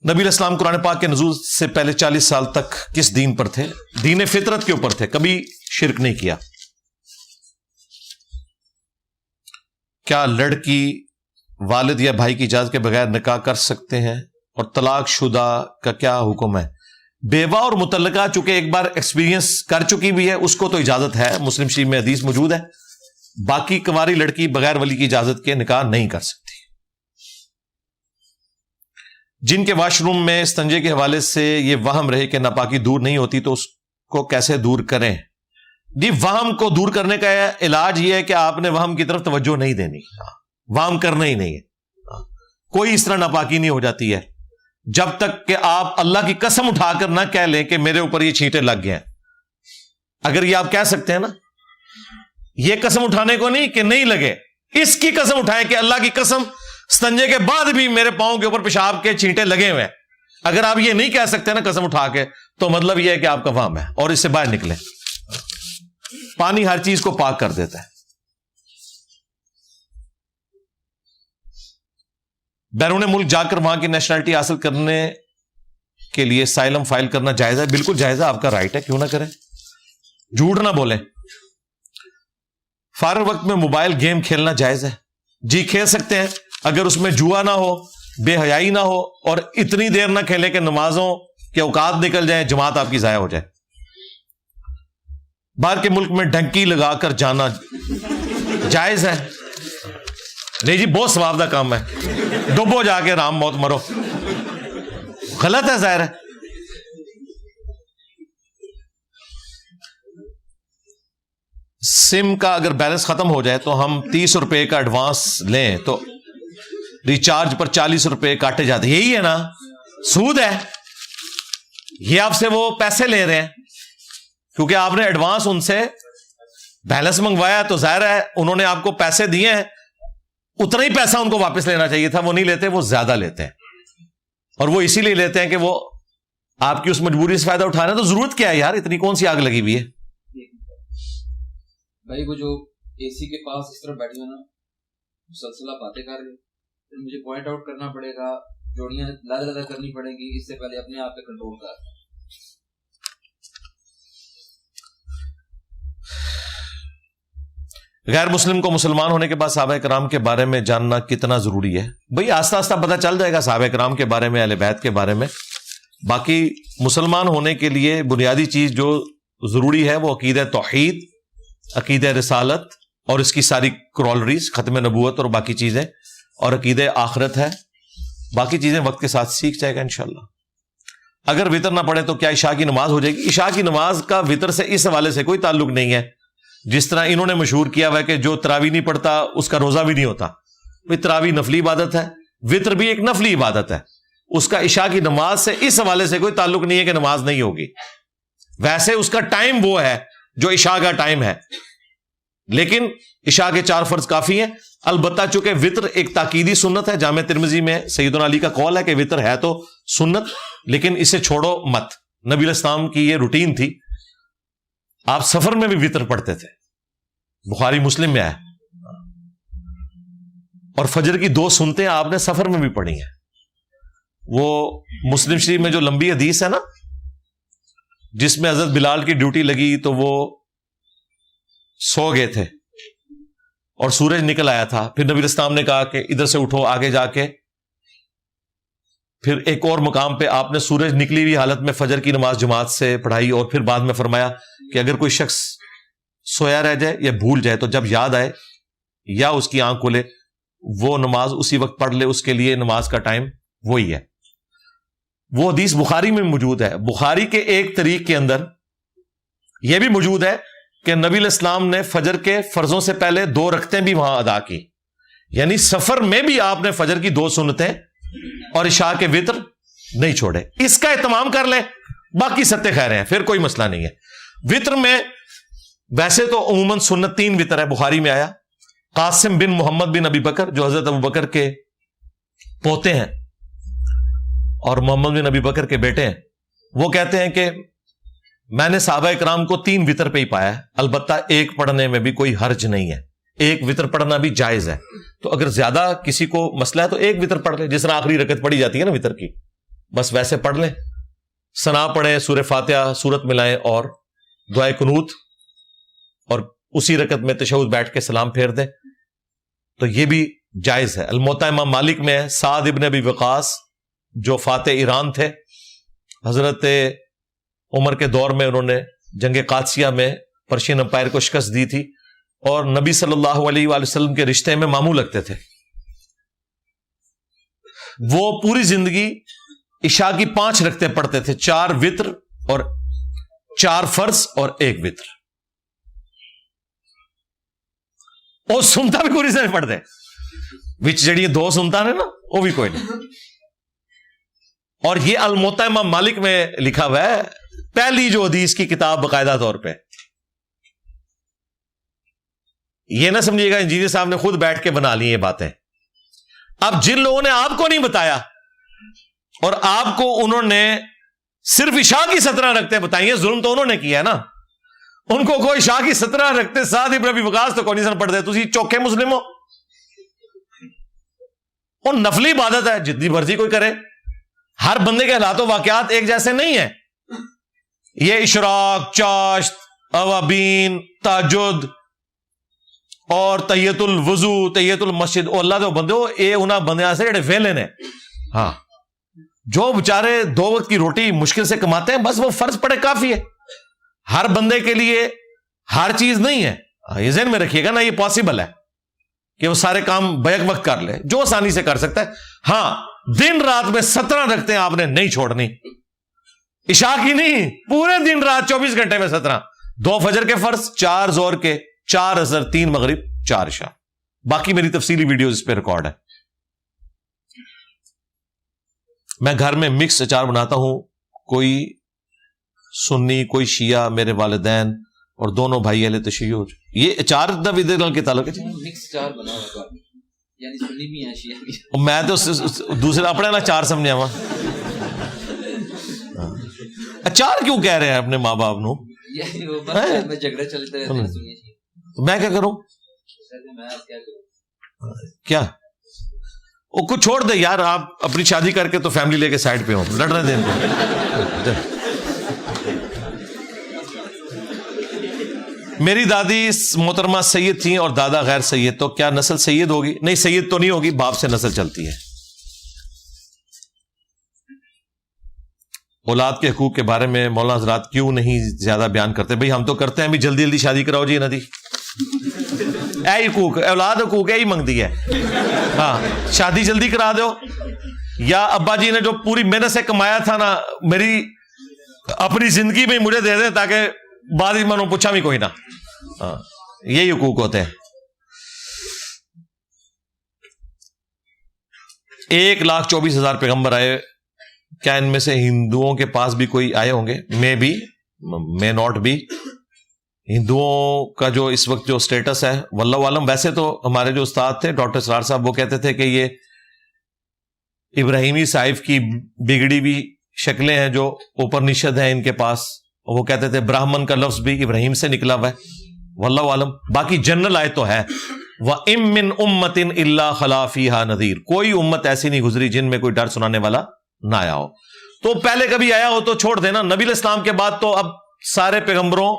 نبی علیہ السلام قرآن پاک کے نزول سے پہلے 40 سال تک کس دین پر تھے؟ دین فطرت کے اوپر تھے، کبھی شرک نہیں کیا۔ کیا لڑکی والد یا بھائی کی اجازت کے بغیر نکاح کر سکتے ہیں؟ اور طلاق شدہ کا کیا حکم ہے؟ بیوہ اور مطلقہ چونکہ ایک بار ایکسپیرینس کر چکی بھی ہے اس کو تو اجازت ہے، مسلم شریف میں حدیث موجود ہے۔ باقی کنواری لڑکی بغیر ولی کی اجازت کے نکاح نہیں کر سکتی۔ جن کے واش روم میں استنجے کے حوالے سے یہ وہم رہے کہ ناپاکی دور نہیں ہوتی تو اس کو کیسے دور کریں؟ جی وہم کو دور کرنے کا علاج یہ ہے کہ آپ نے وہم کی طرف توجہ نہیں دینی، وہم کرنا ہی نہیں ہے۔ کوئی اس طرح ناپاکی نہیں ہو جاتی ہے جب تک کہ آپ اللہ کی قسم اٹھا کر نہ کہہ لیں کہ میرے اوپر یہ چھینٹے لگ گئے ہیں۔ اگر یہ آپ کہہ سکتے ہیں نا، یہ قسم اٹھانے کو نہیں کہ نہیں لگے، اس کی قسم اٹھائیں کہ اللہ کی قسم استنجے کے بعد بھی میرے پاؤں کے اوپر پیشاب کے چھینٹے لگے ہوئے ہیں۔ اگر آپ یہ نہیں کہہ سکتے نا قسم اٹھا کے، تو مطلب یہ ہے کہ آپ کا وہم ہے اور اس سے باہر نکلیں۔ پانی ہر چیز کو پاک کر دیتا ہے۔ بیرون ملک جا کر وہاں کی نیشنلٹی حاصل کرنے کے لیے اسائلم فائل کرنا جائز ہے؟ بالکل جائز ہے، آپ کا رائٹ ہے، کیوں نہ کریں، جھوٹ نہ بولیں۔ فارغ وقت میں موبائل گیم کھیلنا جائز ہے؟ جی کھیل سکتے ہیں، اگر اس میں جوا نہ ہو، بے حیائی نہ ہو اور اتنی دیر نہ کھیلیں کہ نمازوں کے اوقات نکل جائیں، جماعت آپ کی ضائع ہو جائے۔ باہر کے ملک میں ڈنکی لگا کر جانا جائز ہے؟ نہیں جی، بہت ثواب کا کام ہے، ڈبو جا کے رام موت مرو، غلط ہے، ظاہر ہے۔ سم کا اگر بیلنس ختم ہو جائے تو ہم 30 روپے کا ایڈوانس لیں تو ریچارج پر 40 روپے کاٹے جاتے، یہی ہے نا، سود ہے یہ، آپ سے وہ پیسے لے رہے ہیں کیونکہ آپ نے ایڈوانس ان سے بیلنس منگوایا، تو ظاہر ہے انہوں نے آپ کو پیسے دیے ہیں، اتنا ہی پیسہ ان کو واپس لینا چاہیے تھا، وہ نہیں لیتے، وہ زیادہ لیتے ہیں، اور وہ اسی لیے لیتے ہیں کہ وہ آپ کی اس مجبوری سے فائدہ اٹھانا۔ تو ضرورت کیا ہے یار، اتنی کون سی آگ لگی ہوئی ہے؟ بھائی وہ جو اے سی کے پاس اس طرح بیٹھے ہو نا، مسلسلہ باتیں کر رہے، پھر مجھے پوائنٹ آؤٹ کرنا پڑے گا، جوڑیاں لادہ کرنی پڑے گی، اس سے پہلے اپنے آپ پہ کنٹرول کر۔ غیر مسلم کو مسلمان ہونے کے بعد صحابہ کرام کے بارے میں جاننا کتنا ضروری ہے؟ بھئی آہستہ آہستہ پتہ چل جائے گا صحابہ کرام کے بارے میں، اہل بیت کے بارے میں۔ باقی مسلمان ہونے کے لیے بنیادی چیز جو ضروری ہے وہ عقیدہ توحید، عقیدہ رسالت اور اس کی ساری کرولریز، ختم نبوت اور باقی چیزیں، اور عقیدہ آخرت ہے۔ باقی چیزیں وقت کے ساتھ سیکھ جائے گا انشاءاللہ۔ اگر وتر نہ پڑھے تو کیا عشاء کی نماز ہو جائے گی؟ عشاء کی نماز کا وتر سے اس حوالے سے کوئی تعلق نہیں ہے، جس طرح انہوں نے مشہور کیا ہوا ہے کہ جو تراویح نہیں پڑھتا اس کا روزہ بھی نہیں ہوتا۔ تراویح نفلی عبادت ہے، وتر بھی ایک نفلی عبادت ہے، اس کا عشاء کی نماز سے اس حوالے سے کوئی تعلق نہیں ہے کہ نماز نہیں ہوگی۔ ویسے اس کا ٹائم وہ ہے جو عشاء کا ٹائم ہے، لیکن عشاء کے 4 فرض کافی ہیں۔ البتہ چونکہ وتر ایک تاکیدی سنت ہے، جامع ترمذی میں سیدنا علی کا قول ہے کہ وتر ہے تو سنت، لیکن اسے چھوڑو مت۔ نبی علیہ السلام کی یہ روٹین تھی، آپ سفر میں بھی وتر پڑھتے تھے، بخاری مسلم میں آیا، اور فجر کی 2 سنتیں آپ نے سفر میں بھی پڑھی ہیں۔ وہ مسلم شریف میں جو لمبی حدیث ہے نا، جس میں حضرت بلال کی ڈیوٹی لگی تو وہ سو گئے تھے اور سورج نکل آیا تھا، پھر نبی الاسلام نے کہا کہ ادھر سے اٹھو، آگے جا کے پھر ایک اور مقام پہ آپ نے سورج نکلی ہوئی حالت میں فجر کی نماز جماعت سے پڑھائی، اور پھر بعد میں فرمایا کہ اگر کوئی شخص سویا رہ جائے یا بھول جائے تو جب یاد آئے یا اس کی آنکھ کھلے وہ نماز اسی وقت پڑھ لے، اس کے لیے نماز کا ٹائم وہی ہے۔ وہ حدیث بخاری میں موجود ہے۔ بخاری کے ایک طریق کے اندر یہ بھی موجود ہے کہ نبی علیہ السلام نے فجر کے فرضوں سے پہلے 2 رکعتیں بھی وہاں ادا کی، یعنی سفر میں بھی آپ نے فجر کی 2 سنتیں اور عشاء کے وتر نہیں چھوڑے۔ اس کا اہتمام کر لیں، باقی ستے خیر ہیں، پھر کوئی مسئلہ نہیں ہے۔ وتر میں ویسے تو عموماً سنت 3 وتر ہے، بخاری میں آیا۔ قاسم بن محمد بن ابی بکر جو حضرت ابو بکر کے پوتے ہیں اور محمد بن ابی بکر کے بیٹے ہیں، وہ کہتے ہیں کہ میں نے صحابہ کرام کو 3 وتر پہ ہی پایا ہے، البتہ ایک پڑھنے میں بھی کوئی حرج نہیں ہے، ایک وتر پڑھنا بھی جائز ہے۔ تو اگر زیادہ کسی کو مسئلہ ہے تو ایک وتر پڑھ لے، جس طرح آخری رکعت پڑھی جاتی ہے نا وتر کی، بس ویسے پڑھ لیں، ثنا پڑھیں، سورہ فاتحہ سورت ملائیں اور دعائے قنوت، اور اسی رکعت میں تشہد بیٹھ کے سلام پھیر دیں، تو یہ بھی جائز ہے۔ الموطا امام مالک میں ہے، سعد ابن ابی وقاص جو فاتح ایران تھے، حضرت عمر کے دور میں انہوں نے جنگ قادسیہ میں پرشین امپائر کو شکست دی تھی، اور نبی صلی اللہ علیہ وآلہ وسلم کے رشتے میں ماموں لگتے تھے۔ وہ پوری زندگی عشاء کی 5 رکعتیں پڑھتے تھے، 4 وتر اور 4 فرض اور 1 وتر، اور سنتا بھی کوئی سے پڑھتے وچ جڑی 2 سنتا ہے نا وہ بھی کوئی نہیں۔ اور یہ الموطا امام مالک میں لکھا ہوا ہے، پہلی جو حدیث کی کتاب باقاعدہ طور پہ۔ یہ نہ سمجھیے گا انجینئر صاحب نے خود بیٹھ کے بنا لی یہ باتیں۔ اب جن لوگوں نے آپ کو نہیں بتایا اور آپ کو انہوں نے صرف عشاء کی 17 رکعتیں بتائی ہیں، ظلم تو انہوں نے کیا ہے نا۔ ان کو کوئی عشاء کی 17 رکعتیں سعد ابن ابی وقاص تو کوئی نہیں پڑھ دے، تسی چوکھے مسلم ہو۔ اور نفلی عبادت ہے، جتنی مرضی کوئی کرے، ہر بندے کے حالات و واقعات ایک جیسے نہیں ہیں۔ یہ اشراق، چاشت، اوابین، تہجد اور تحیت الوضو، تحیت المسجد، او اللہ دے بندے ہو، اے انہاں بندیاں سے جڑے ویلے نے، ہاں جو بیچارے 2 وقت کی روٹی مشکل سے کماتے ہیں، بس وہ فرض پڑے کافی ہے۔ ہر بندے کے لیے ہر چیز نہیں ہے، یہ ذہن میں رکھیے گا نا، یہ پاسبل ہے کہ وہ سارے کام بیک وقت کر لے، جو آسانی سے کر سکتا ہے۔ ہاں دن رات میں 17 رکعتیں آپ نے نہیں چھوڑنی، عشاء کی نہیں، پورے دن رات 24 گھنٹے میں 17، 2 فجر کے فرض، 4 ظہر کے، 4 عصر، 3 مغرب، 4 عشاء۔ باقی میری تفصیلی ویڈیوز اس پہ ریکارڈ ہے۔ میں گھر میں مکس اچار بناتا ہوں، کوئی سنی کوئی شیعہ، میرے والدین اور دونوں بھائی اہل تشیع۔ یہ اچار دا ودل کے تعلق ہے، مکس اچار بنا ہوا ہے، یعنی سنی بھی ہیں شیعہ بھی۔ میں تو دوسرے اپنے نا چار سمجھا وا، اچار کیوں کہہ رہے ہیں اپنے ماں باپ نو؟ جھگڑے چلتے رہتے ہیں سنی شیعہ۔ میں کیا کروں؟ کیا وہ کچھ چھوڑ دے یار، آپ اپنی شادی کر کے تو فیملی لے کے سائڈ پہ ہو، لڑنے دیں کو۔ میری دادی محترمہ سید تھیں اور دادا غیر سید، تو کیا نسل سید ہوگی؟ نہیں، سید تو نہیں ہوگی، باپ سے نسل چلتی ہے۔ اولاد کے حقوق کے بارے میں مولانا حضرات کیوں نہیں زیادہ بیان کرتے؟ بھئی ہم تو کرتے ہیں، بھی جلدی جلدی شادی کراؤ جی ندی، اے حقوق، اولاد حقوق یہی منگتی ہے، ہاں شادی جلدی کرا دو، یا ابا جی نے جو پوری محنت سے کمایا تھا نا، میری اپنی زندگی میں مجھے دے دیں تاکہ بعد میں انہوں پوچھا بھی کوئی نہ، ہاں یہی حقوق ہوتے ہیں۔ 1,24,000 پیغمبر آئے، کیا ان میں سے ہندوؤں کے پاس بھی کوئی آئے ہوں گے؟ مے ناٹ بھی۔ ہندوؤں کا جو اس وقت جو سٹیٹس ہے واللہ عالم، ویسے تو ہمارے جو استاد تھے ڈاکٹر سرار صاحب، وہ کہتے تھے کہ یہ ابراہیمی صاحب کی بگڑی بھی شکلیں ہیں جو اوپنشد ہیں ان کے پاس، وہ کہتے تھے براہمن کا لفظ بھی ابراہیم سے نکلا ہوا ہے، واللہ عالم۔ باقی جنرل آئے تو ہے، وَإِن مِّن أُمَّةٍ إِلَّا خَلَا فِيهَا نَذِيرٌ، کوئی امت ایسی نہیں گزری جن میں کوئی ڈر سنانے والا نہ آیا ہو۔ تو پہلے کبھی آیا ہو تو چھوڑ دینا، نبی علیہ السلام کے بعد تو اب سارے پیغمبروں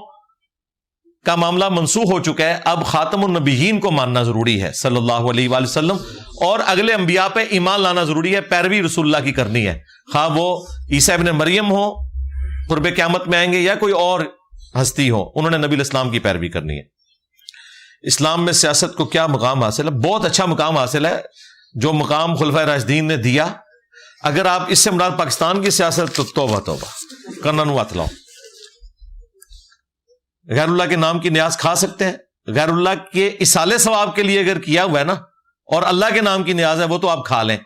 کا معاملہ منسوخ ہو چکا ہے، اب خاتم النبیین کو ماننا ضروری ہے صلی اللہ علیہ وآلہ وسلم، اور اگلے انبیاء پہ ایمان لانا ضروری ہے، پیروی رسول اللہ کی کرنی ہے، خواہ وہ عیسیٰ ابن مریم ہو قرب قیامت میں آئیں گے یا کوئی اور ہستی ہو، انہوں نے نبی الاسلام کی پیروی کرنی ہے۔ اسلام میں سیاست کو کیا مقام حاصل ہے؟ بہت اچھا مقام حاصل ہے، جو مقام خلفائے راشدین نے دیا۔ اگر آپ اس سے مراد پاکستان کی سیاست، تو توبہ توبہ، کرنا نو ہاتھ لاؤ۔ غیر اللہ کے نام کی نیاز کھا سکتے ہیں، غیر اللہ کے اصالے ثواب کے لیے اگر کیا ہوا ہے نا، اور اللہ کے نام کی نیاز ہے، وہ تو آپ کھا لیں،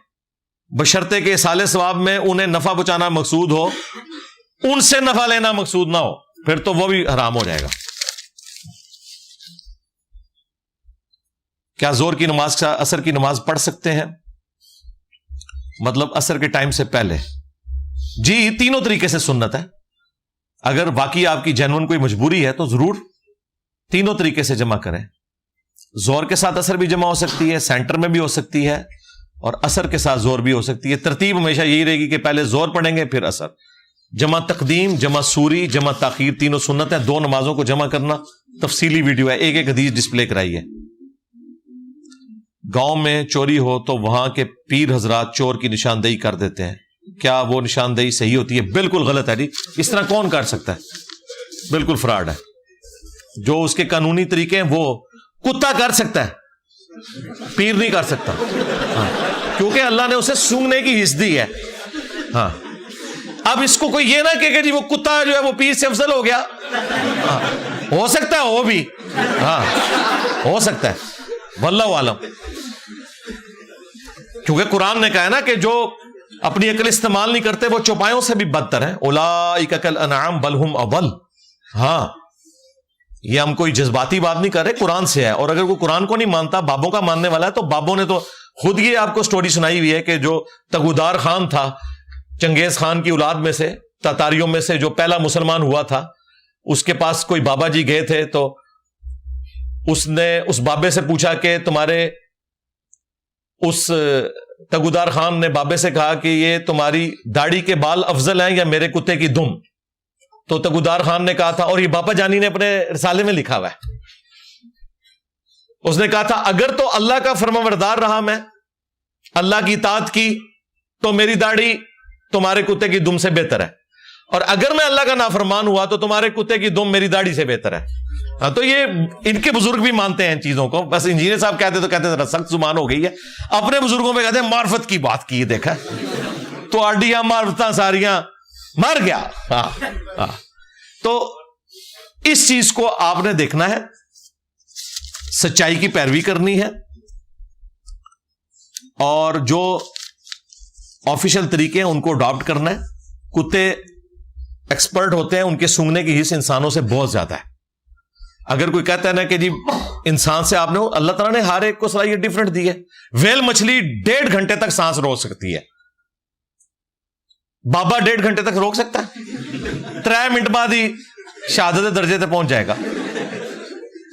بشرطے کہ اصالے ثواب میں انہیں نفع پہنچانا مقصود ہو، ان سے نفع لینا مقصود نہ ہو، پھر تو وہ بھی حرام ہو جائے گا۔ کیا زور کی نماز کا عصر کی نماز پڑھ سکتے ہیں؟ مطلب عصر کے ٹائم سے پہلے؟ جی، تینوں طریقے سے سنت ہے، اگر واقعی آپ کی جینون کوئی مجبوری ہے تو ضرور تینوں طریقے سے جمع کریں۔ زور کے ساتھ عصر بھی جمع ہو سکتی ہے، سینٹر میں بھی ہو سکتی ہے، اور اثر کے ساتھ زور بھی ہو سکتی ہے. ترتیب ہمیشہ یہی رہے گی کہ پہلے زور پڑھیں گے پھر اثر. جمع تقدیم، جمع سوری، جمع تاخیر، تینوں سنت ہے. 2 نمازوں کو جمع کرنا تفصیلی ویڈیو ہے، ایک ایک حدیث ڈسپلے کرائی ہے. گاؤں میں چوری ہو تو وہاں کے پیر حضرات چور کی نشاندہی کر دیتے ہیں، کیا وہ نشاندہی صحیح ہوتی ہے؟ بالکل غلط ہے جی. اس طرح کون کر سکتا ہے؟ بالکل فراڈ ہے. جو اس کے قانونی طریقے ہیں وہ کتا کر سکتا ہے، پیر نہیں کر سکتا. ہاں، کیونکہ اللہ نے اسے سونگنے کی حص دی ہے. ہاں، اب اس کو کوئی یہ نہ کہ جی وہ کتا جو ہے وہ پیر سے افضل ہو گیا. ہاں، ہو سکتا ہے وہ بھی، ہاں ہو سکتا ہے، واللہ عالم. کیونکہ قرآن نے کہا ہے نا کہ جو اپنی عقل استعمال نہیں کرتے وہ چوپایوں سے بھی بدتر ہیں. اولئک کالانعام بل ہم اضل. ہاں، یہ ہم کوئی جذباتی بات نہیں کر رہے، قرآن سے ہے. اور اگر کوئی قرآن کو نہیں مانتا، بابوں کا ماننے والا ہے، تو بابوں نے تو خود یہ آپ کو سٹوری سنائی ہوئی ہے کہ جو تگودار خان تھا، چنگیز خان کی اولاد میں سے، تاتاریوں میں سے جو پہلا مسلمان ہوا تھا، اس کے پاس کوئی بابا جی گئے تھے تو اس نے اس بابے سے پوچھا کہ تمہارے، اس تگودار خان نے بابے سے کہا کہ یہ تمہاری داڑھی کے بال افضل ہیں یا میرے کتے کی دم؟ تو تگودار خان نے کہا تھا، اور یہ باپا جانی نے اپنے رسالے میں لکھا ہوا ہے، اس نے کہا تھا اگر تو اللہ کا فرمانبردار رہا میں، اللہ کی اطاعت کی، تو میری داڑھی تمہارے کتے کی دم سے بہتر ہے، اور اگر میں اللہ کا نافرمان ہوا تو تمہارے کتے کی دم میری داڑھی سے بہتر ہے. ہاں، تو یہ ان کے بزرگ بھی مانتے ہیں ان چیزوں کو. بس انجینئر صاحب کہتے تو کہتے ذرا سخت زبان ہو گئی ہے. اپنے بزرگوں میں کہتے ہیں معرفت کی بات کی، دیکھا تو آڈیاں معرفتاں ساریاں مر گیا. ہاں، تو اس چیز کو آپ نے دیکھنا ہے، سچائی کی پیروی کرنی ہے، اور جو آفیشل طریقے ہیں ان کو اڈاپٹ کرنا ہے. کتے ایکسپرٹ ہوتے ہیں، ان کے سونگنے کی حص انسانوں سے بہت زیادہ ہے. اگر کوئی کہتا ہے نا کہ جی انسان سے آپ نے، اللہ تعالیٰ نے ہر ایک کو صلاحیت ڈفرنٹ دی ہے. ویل مچھلی 1.5 گھنٹے تک سانس روک سکتی ہے، بابا 1.5 گھنٹے تک روک سکتا ہے؟ 3 منٹ بعد ہی شہادت درجے تک پہنچ جائے گا.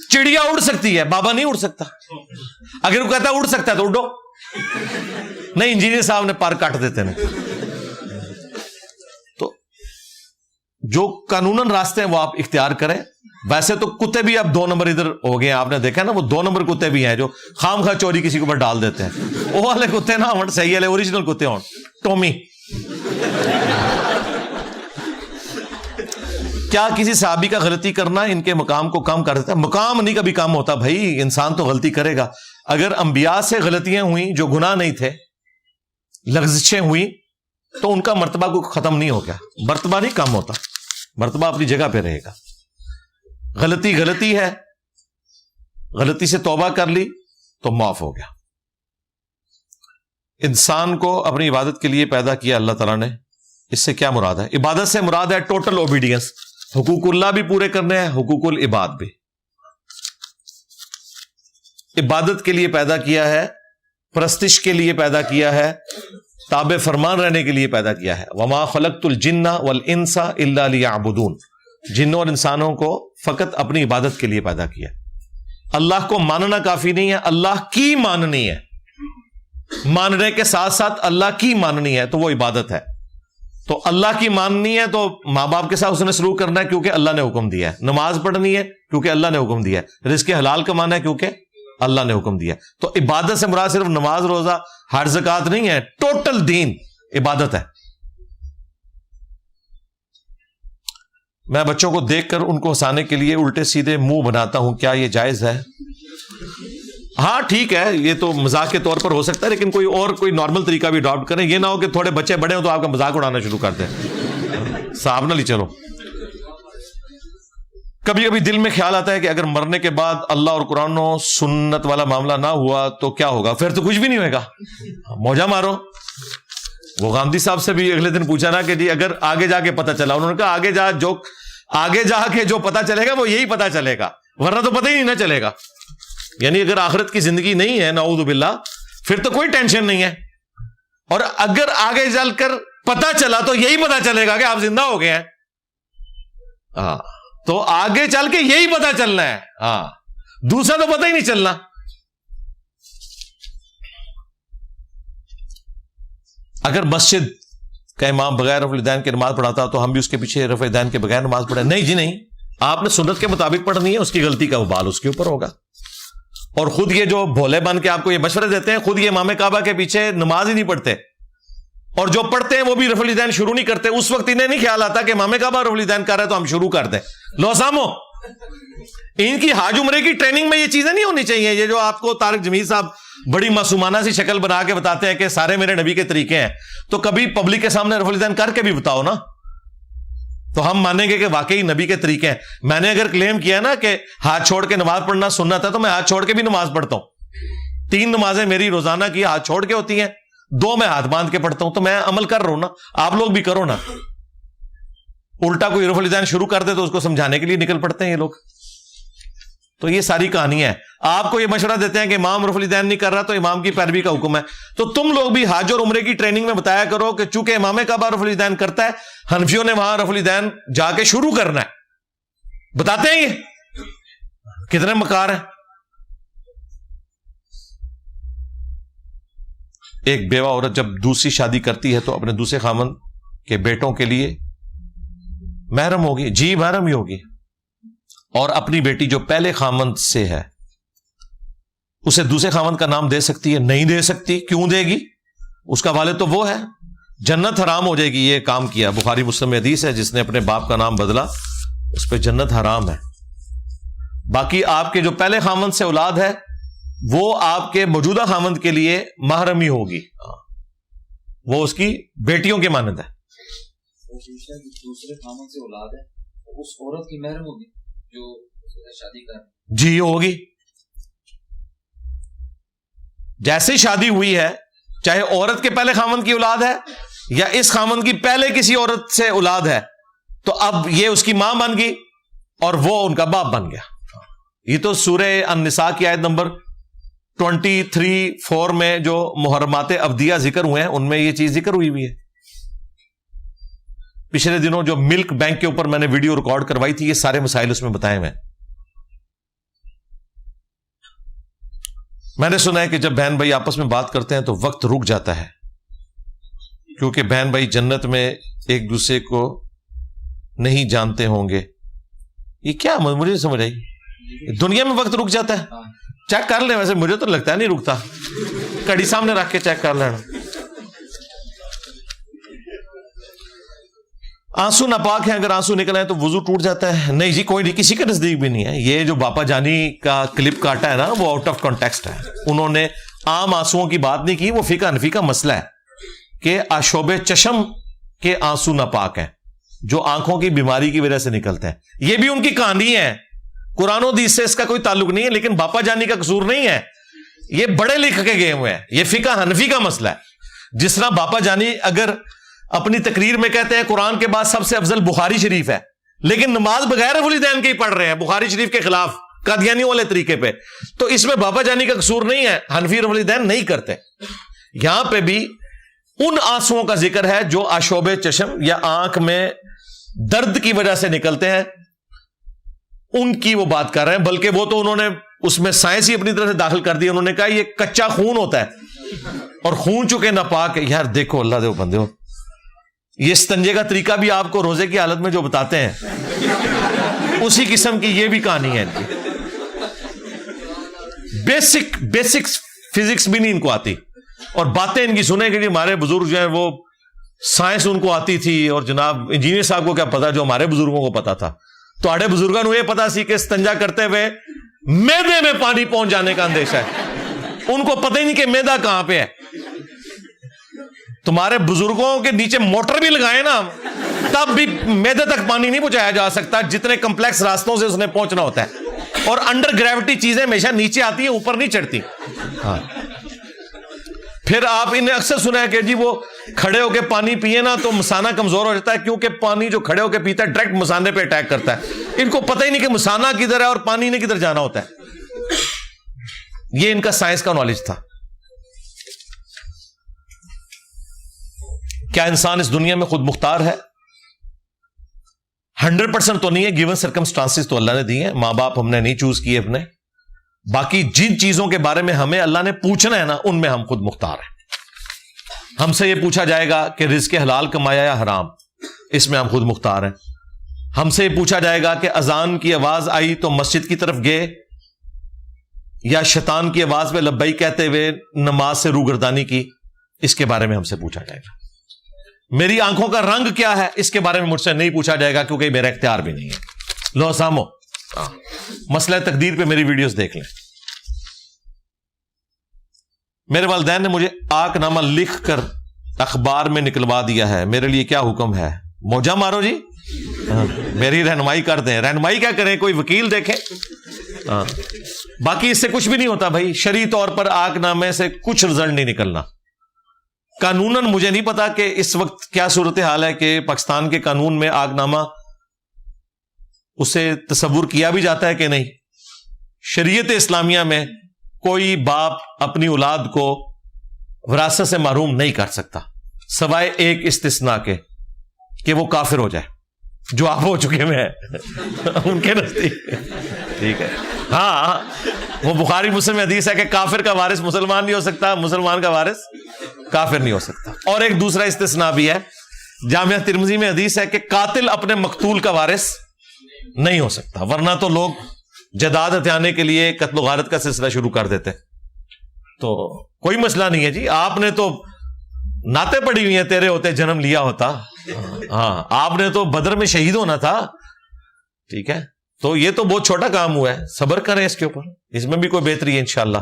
چڑیا اڑ سکتی ہے، بابا نہیں اڑ سکتا. اگر وہ کہتا ہے اڑ سکتا ہے تو اڑو. نہیں، انجینئر صاحب نے پر کاٹ دیتے ہیں. تو جو قانوناً راستے ہیں وہ آپ اختیار کریں. ویسے تو کتے بھی اب 2 نمبر ادھر ہو گئے ہیں، آپ نے دیکھا نا، وہ 2 نمبر کتے بھی ہیں جو خام خواہ چوری کسی کے اوپر ڈال دیتے ہیں. وہ والے کتے نہ ہون، صحیح والے اوریجنل کتے ہون. ٹومی کیا کسی صحابی کا غلطی کرنا ان کے مقام کو کم کر دیتا ہے؟ مقام نہیں کبھی کم ہوتا بھائی، انسان تو غلطی کرے گا. اگر انبیاء سے غلطیاں ہوئیں جو گناہ نہیں تھے، لغزشیں ہوئیں، تو ان کا مرتبہ کو ختم نہیں ہو گیا. مرتبہ نہیں کم ہوتا، مرتبہ اپنی جگہ پہ رہے گا. غلطی ہے، غلطی سے توبہ کر لی تو معاف ہو گیا. انسان کو اپنی عبادت کے لیے پیدا کیا اللہ تعالیٰ نے. اس سے کیا مراد ہے؟ عبادت سے مراد ہے ٹوٹل اوبیڈینس. حقوق اللہ بھی پورے کرنے ہیں، حقوق العباد بھی. عبادت کے لیے پیدا کیا ہے، پرستش کے لیے پیدا کیا ہے، تابع فرمان رہنے کے لیے پیدا کیا ہے. وما خلقت الجن والانس الا لیعبدون. جنوں اور انسانوں کو فقط اپنی عبادت کے لیے پیدا کیا. اللہ کو ماننا کافی نہیں ہے، اللہ کی ماننی ہے. ماننے کے ساتھ ساتھ اللہ کی ماننی ہے تو وہ عبادت ہے. تو اللہ کی ماننی ہے تو ماں باپ کے ساتھ اس نے سلوک کرنا ہے کیونکہ اللہ نے حکم دیا ہے. نماز پڑھنی ہے کیونکہ اللہ نے حکم دیا ہے. رزق حلال کمانا ہے کیونکہ اللہ نے حکم دیا. تو عبادت سے مراد صرف نماز، روزہ، حج، زکات نہیں ہے، ٹوٹل دین عبادت ہے. میں بچوں کو دیکھ کر ان کو ہنسانے کے لیے الٹے سیدھے منہ بناتا ہوں، کیا یہ جائز ہے؟ ہاں ٹھیک ہے، یہ تو مذاق کے طور پر ہو سکتا ہے، لیکن کوئی نارمل طریقہ بھی اڈاپٹ کریں. یہ نہ ہو کہ تھوڑے بچے بڑے ہوں تو آپ کا مذاق اڑانا شروع کر دیں. صاحب نہ لی چلو. کبھی کبھی دل میں خیال آتا ہے کہ اگر مرنے کے بعد اللہ اور قرآن و سنت والا معاملہ نہ ہوا تو کیا ہوگا؟ پھر تو کچھ بھی نہیں ہوئے گا، موجہ مارو. وہ گاندھی صاحب سے بھی اگلے دن پوچھا نا کہ جی اگر آگے جا کے پتہ چلا، انہوں نے کہا آگے جا کے جو پتہ چلے گا وہ یہی پتہ چلے گا، ورنہ تو پتہ ہی نہیں نہ چلے گا. یعنی اگر آخرت کی زندگی نہیں ہے نعوذ باللہ، پھر تو کوئی ٹینشن نہیں ہے. اور اگر آگے چل کر پتہ چلا تو یہی پتہ چلے گا کہ آپ زندہ ہو گئے ہیں. ہاں، تو آگے چل کے یہی پتہ چلنا ہے. ہاں، دوسرا تو پتہ ہی نہیں چلنا. اگر مسجد کا امام بغیر رفع الیدین کے نماز پڑھاتا تو ہم بھی اس کے پیچھے رفع الیدین کے بغیر نماز پڑھیں؟ نہیں جی نہیں، آپ نے سنت کے مطابق پڑھنی ہے، اس کی غلطی کا وبال اس کے اوپر ہوگا. اور خود یہ جو بھولے بن کے آپ کو یہ مشورے دیتے ہیں، خود یہ امام کعبہ کے پیچھے نماز ہی نہیں پڑھتے، اور جو پڑھتے ہیں وہ بھی رفع الیدین شروع نہیں کرتے. اس وقت انہیں نہیں خیال آتا کہ امام کعبہ رفع الیدین کر رہا ہے تو ہم شروع کر دیں. لو سامو، ان کی حج عمرے کی ٹریننگ میں یہ چیزیں نہیں ہونی چاہیے. یہ جو آپ کو طارق جمیل صاحب بڑی معصومانہ سی شکل بنا کے بتاتے ہیں کہ سارے میرے نبی کے طریقے ہیں، تو کبھی پبلک کے سامنے رفع الیدین کر کے بھی بتاؤ نا، تو ہم مانیں گے کہ واقعی نبی کے طریقے ہیں. میں نے اگر کلیم کیا نا کہ ہاتھ چھوڑ کے نماز پڑھنا سنت ہے، تو میں ہاتھ چھوڑ کے بھی نماز پڑھتا ہوں. 3 نمازیں میری روزانہ کی ہاتھ چھوڑ کے ہوتی ہیں، 2 میں ہاتھ باندھ کے پڑھتا ہوں. تو میں عمل کر رہا ہوں نا، آپ لوگ بھی کرو نا. الٹا کوئی رفع الیدین شروع کر دے تو اس کو سمجھانے کے لیے نکل پڑتے ہیں یہ لوگ. تو یہ ساری کہانی ہے. آپ کو یہ مشورہ دیتے ہیں کہ امام رفع الیدین نہیں کر رہا تو امام کی پیروی کا حکم ہے. تو تم لوگ بھی حج اور عمرے کی ٹریننگ میں بتایا کرو کہ چونکہ امام کعبہ رفع الیدین کرتا ہے، حنفیوں نے وہاں رفع الیدین جا کے شروع کرنا ہے. بتاتے ہیں یہ کتنے مکار ہیں. ایک بیوہ عورت جب دوسری شادی کرتی ہے تو اپنے دوسرے خاوند کے بیٹوں کے لیے محرم ہوگی. جی محرم ہی ہوگی. اور اپنی بیٹی جو پہلے خاوند سے ہے اسے دوسرے خاوند کا نام دے سکتی ہے؟ نہیں دے سکتی. کیوں دے گی؟ اس کا والد تو وہ ہے. جنت حرام ہو جائے گی. یہ کام کیا بخاری مسلم میں حدیث ہے، جس نے اپنے باپ کا نام بدلا اس پہ جنت حرام ہے. باقی آپ کے جو پہلے خاوند سے اولاد ہے وہ آپ کے موجودہ خاوند کے لیے محرم ہی ہوگی. وہ اس کی بیٹیوں کے مانند ہے. دوسرے خاوند سے اولاد ہے، اس عورت کی محرم ہوگی جو شادی کر. جی ہوگی. جیسے شادی ہوئی ہے، چاہے عورت کے پہلے خاوند کی اولاد ہے یا اس خاوند کی پہلے کسی عورت سے اولاد ہے، تو اب یہ اس کی ماں بن گئی اور وہ ان کا باپ بن گیا. یہ تو سورہ النساء کی آیت نمبر 23-4 میں جو محرمات ابدیہ ذکر ہوئے ہیں ان میں یہ چیز ذکر ہوئی ہے. پچھلے دنوں جو ملک بینک کے اوپر میں نے ویڈیو ریکارڈ کروائی تھی، یہ سارے مسائل اس میں بتائے ہوئے ہیں. میں نے سنا ہے کہ جب بہن بھائی آپس میں بات کرتے ہیں تو وقت رک جاتا ہے، کیونکہ بہن بھائی جنت میں ایک دوسرے کو نہیں جانتے ہوں گے. یہ کیا مجھے نہیں سمجھ آئی. دنیا میں وقت رک جاتا ہے؟ چیک کر لیں. ویسے مجھے تو لگتا ہے نہیں رکتا. کڑی سامنے رکھ کے چیک کر لینا. آنسو ناپاک ہیں، اگر آنسو نکل آئے تو وضو ٹوٹ جاتا ہے؟ نہیں جی کوئی نہیں، کسی کے نزدیک بھی نہیں ہے. یہ جو باپا جانی کا کلپ کاٹا ہے نا وہ آؤٹ آف کانٹیکسٹ ہے. انہوں نے عام آنسوؤں کی بات نہیں کی. وہ فقہ حنفی کا مسئلہ ہے کہ آشوب چشم کے آنسو ناپاک ہیں جو آنکھوں کی بیماری کی وجہ سے نکلتے ہیں. یہ بھی ان کی کہانی ہے، قرآن و حدیث سے اس کا کوئی تعلق نہیں ہے. لیکن باپا جانی کا قصور نہیں ہے، یہ بڑے لکھ کے گئے ہوئے ہیں. یہ فقہ حنفی کا مسئلہ ہے. جس طرح باپا جانی اگر اپنی تقریر میں کہتے ہیں قرآن کے بعد سب سے افضل بخاری شریف ہے، لیکن نماز بغیر رفع الیدین کے ہی پڑھ رہے ہیں بخاری شریف کے خلاف قادیانیوں والے طریقے پہ، تو اس میں باپا جانی کا قصور نہیں ہے. حنفی رفع الیدین نہیں کرتے. یہاں پہ بھی ان آنسوؤں کا ذکر ہے جو آشوب چشم یا آنکھ میں درد کی وجہ سے نکلتے ہیں، ان کی وہ بات کر رہے ہیں. بلکہ وہ تو انہوں نے اس میں سائنس ہی اپنی طرح سے داخل کر دی. انہوں نے کہا یہ کچا خون ہوتا ہے اور خون چکے ناپاک ہے. یار دیکھو اللہ دے بندے ہو، یہ استنجے کا طریقہ بھی آپ کو روزے کی حالت میں جو بتاتے ہیں اسی قسم کی یہ بھی کہانی ہے. بیسک فزکس بھی نہیں ان کو آتی، اور باتیں ان کی سنیں کہ ہمارے بزرگ جو ہیں وہ سائنس ان کو آتی تھی، اور جناب انجینئر صاحب کو کیا پتا جو ہمارے بزرگوں کو پتا تھا. تو آڑے بزرگوں کو یہ پتا سی کہ استنجا کرتے ہوئے میدے میں پانی پہنچ جانے کا اندیشہ ہے. ان کو پتہ ہی نہیں کہ میدا کہاں پہ ہے. تمہارے بزرگوں کے نیچے موٹر بھی لگائے نا تب بھی میدے تک پانی نہیں پہنچایا جا سکتا، جتنے کمپلیکس راستوں سے اس نے پہنچنا ہوتا ہے. اور انڈر گریوٹی چیزیں ہمیشہ نیچے آتی ہیں، اوپر نہیں چڑھتی. ہاں پھر آپ انہیں اکثر سنا ہے کہ جی وہ کھڑے ہو کے پانی پیے نا تو مثانہ کمزور ہو جاتا ہے، کیونکہ پانی جو کھڑے ہو کے پیتا ہے ڈائریکٹ مثانے پہ اٹیک کرتا ہے. ان کو پتہ ہی نہیں کہ مثانہ کدھر ہے اور پانی نے کدھر جانا ہوتا ہے. یہ ان کا سائنس کا نالج تھا. کیا انسان اس دنیا میں خود مختار ہے؟ 100% تو نہیں ہے. گیون سرکمسٹانسز تو اللہ نے دی ہیں، ماں باپ ہم نے نہیں چوز کیے اپنے. باقی جن چیزوں کے بارے میں ہمیں اللہ نے پوچھنا ہے نا ان میں ہم خود مختار ہیں. ہم سے یہ پوچھا جائے گا کہ رزق حلال کمایا یا حرام، اس میں ہم خود مختار ہیں. ہم سے یہ پوچھا جائے گا کہ اذان کی آواز آئی تو مسجد کی طرف گئے یا شیطان کی آواز پہ لبیک کہتے ہوئے نماز سے روگردانی کی، اس کے بارے میں ہم سے پوچھا جائے گا. میری آنکھوں کا رنگ کیا ہے، اس کے بارے میں مجھ سے نہیں پوچھا جائے گا کیونکہ میرا اختیار بھی نہیں ہے. لو سامو، مسئلہ تقدیر پہ میری ویڈیوز دیکھ لیں. میرے والدین نے مجھے آک نامہ لکھ کر اخبار میں نکلوا دیا ہے، میرے لیے کیا حکم ہے؟ موجہ مارو جی، میری رہنمائی کر دیں. رہنمائی کیا کریں؟ کوئی وکیل دیکھیں. باقی اس سے کچھ بھی نہیں ہوتا بھائی. شرعی طور پر آک نامے سے کچھ رزلٹ نہیں نکلنا. قانوناً مجھے نہیں پتا کہ اس وقت کیا صورتحال ہے کہ پاکستان کے قانون میں آگ نامہ اسے تصور کیا بھی جاتا ہے کہ نہیں. شریعت اسلامیہ میں کوئی باپ اپنی اولاد کو وراثت سے محروم نہیں کر سکتا سوائے ایک استثناء کے کہ وہ کافر ہو جائے، جو آپ ہو چکے ہیں ان کے نزدیک. ٹھیک ہے، ہاں وہ بخاری مسلم حدیث ہے کہ کافر کا وارث مسلمان نہیں ہو سکتا، مسلمان کا وارث کافر نہیں ہو سکتا. اور ایک دوسرا استثناء بھی ہے، جامعہ ترمذی میں حدیث ہے کہ قاتل اپنے مقتول کا وارث نہیں ہو سکتا، ورنہ تو لوگ جداد ہتھیانے کے لیے قتل و غارت کا سلسلہ شروع کر دیتے. تو کوئی مسئلہ نہیں ہے جی. آپ نے تو نعتیں پڑی ہوئی ہیں، تیرے ہوتے جنم لیا ہوتا. ہاں، آپ نے تو بدر میں شہید ہونا تھا. ٹھیک ہے، تو یہ تو بہت چھوٹا کام ہوا ہے، صبر کریں اس کے اوپر، اس میں بھی کوئی بہتری ہے انشاءاللہ.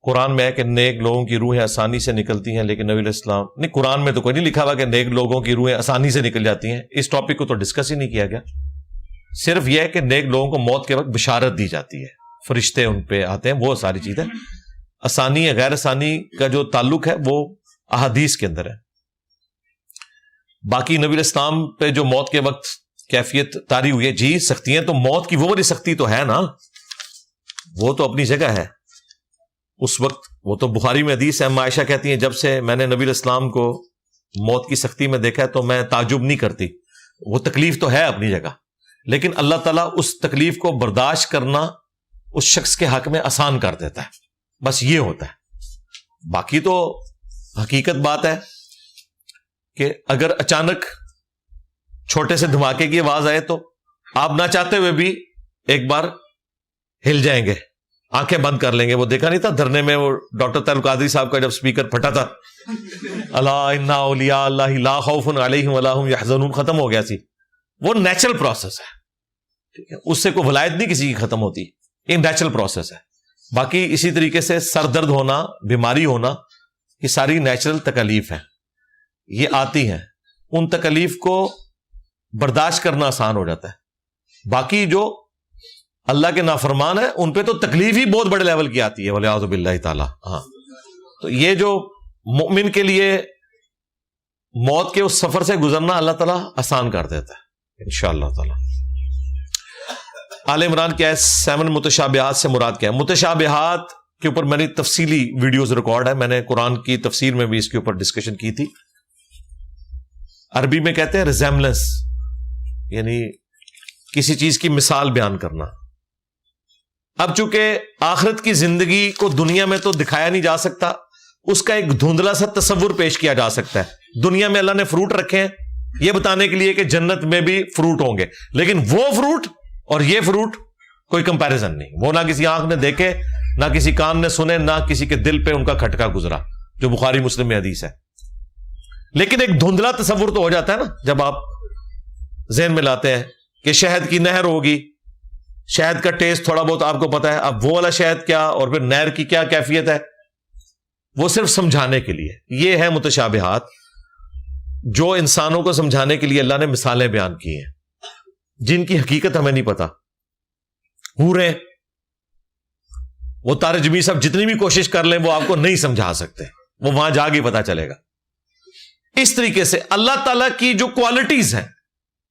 قرآن میں ہے کہ نیک لوگوں کی روحیں آسانی سے نکلتی ہیں، لیکن نبی علیہ السلام نہیں، قرآن میں تو کوئی نہیں لکھا ہوا کہ نیک لوگوں کی روحیں آسانی سے نکل جاتی ہیں. اس ٹاپک کو تو ڈسکس ہی نہیں کیا گیا. صرف یہ ہے کہ نیک لوگوں کو موت کے وقت بشارت دی جاتی ہے، فرشتے ان پہ آتے ہیں، وہ ساری چیزیں. آسانی غیر آسانی کا جو تعلق ہے وہ احادیث کے اندر ہے. باقی نبی علیہ السلام پہ جو موت کے وقت کیفیت طاری ہوئی ہے، جی سختیاں تو موت کی وہ والی سختی تو ہے نا، وہ تو اپنی جگہ ہے. اس وقت وہ تو بخاری میں حدیث ہے، عائشہ کہتی ہیں جب سے میں نے نبی علیہ السلام کو موت کی سختی میں دیکھا ہے تو میں تعجب نہیں کرتی. وہ تکلیف تو ہے اپنی جگہ، لیکن اللہ تعالیٰ اس تکلیف کو برداشت کرنا اس شخص کے حق میں آسان کر دیتا ہے. بس یہ ہوتا ہے. باقی تو حقیقت بات ہے کہ اگر اچانک چھوٹے سے دھماکے کی آواز آئے تو آپ نہ چاہتے ہوئے بھی ایک بار ہل جائیں گے، آنکھیں بند کر لیں گے. وہ دیکھا نہیں تھا دھرنے میں وہ ڈاکٹر طاہر القادری صاحب کا جب سپیکر پھٹا تھا، الا ان اولیاء اللہ لا خوف علیہم ولا هم یحزنون، ختم ہو گیا سی. وہ نیچرل پروسیس ہے. ٹھیک ہے، اس سے کوئی ولایت نہیں کسی کی ختم ہوتی، یہ نیچرل پروسیس ہے. باقی اسی طریقے سے سر درد ہونا، بیماری ہونا، یہ ساری نیچرل تکالیف ہیں، یہ آتی ہیں. ان تکالیف کو برداشت کرنا آسان ہو جاتا ہے. باقی جو اللہ کے نافرمان ہیں ان پہ تو تکلیف ہی بہت بڑے لیول کی آتی ہے، والعیاذ باللہ تعالی. ہاں، تو یہ جو مؤمن کے لیے موت کے اس سفر سے گزرنا اللہ تعالیٰ آسان کر دیتا ہے انشاءاللہ تعالی. آل عمران کیا ہے 7 متشابہات سے مراد کیا ہے؟ متشابہات کے اوپر میں نے تفصیلی ویڈیوز ریکارڈ ہے، میں نے قرآن کی تفسیر میں بھی اس کے اوپر ڈسکشن کی تھی. عربی میں کہتے ہیں ریزیمبلنس، یعنی کسی چیز کی مثال بیان کرنا. اب چونکہ آخرت کی زندگی کو دنیا میں تو دکھایا نہیں جا سکتا، اس کا ایک دھندلا سا تصور پیش کیا جا سکتا ہے. دنیا میں اللہ نے فروٹ رکھے ہیں یہ بتانے کے لیے کہ جنت میں بھی فروٹ ہوں گے، لیکن وہ فروٹ اور یہ فروٹ کوئی کمپیریزن نہیں. وہ نہ کسی آنکھ نے دیکھے، نہ کسی کان نے سنے، نہ کسی کے دل پہ ان کا کھٹکا گزرا، جو بخاری مسلم میں حدیث ہے. لیکن ایک دھندلا تصور تو ہو جاتا ہے نا جب آپ ذہن میں لاتے ہیں کہ شہد کی نہر ہوگی، شہد کا ٹیسٹ تھوڑا بہت آپ کو پتا ہے، اب وہ والا شہد کیا اور پھر نہر کی کیا کیفیت ہے، وہ صرف سمجھانے کے لیے. یہ ہے متشابہات، جو انسانوں کو سمجھانے کے لیے اللہ نے مثالیں بیان کی ہیں جن کی حقیقت ہمیں نہیں پتا. حوریں، وہ طارق جمیل صاحب جتنی بھی کوشش کر لیں وہ آپ کو نہیں سمجھا سکتے، وہ وہاں جا کے پتا چلے گا. اس طریقے سے اللہ تعالیٰ کی جو کوالٹیز ہیں،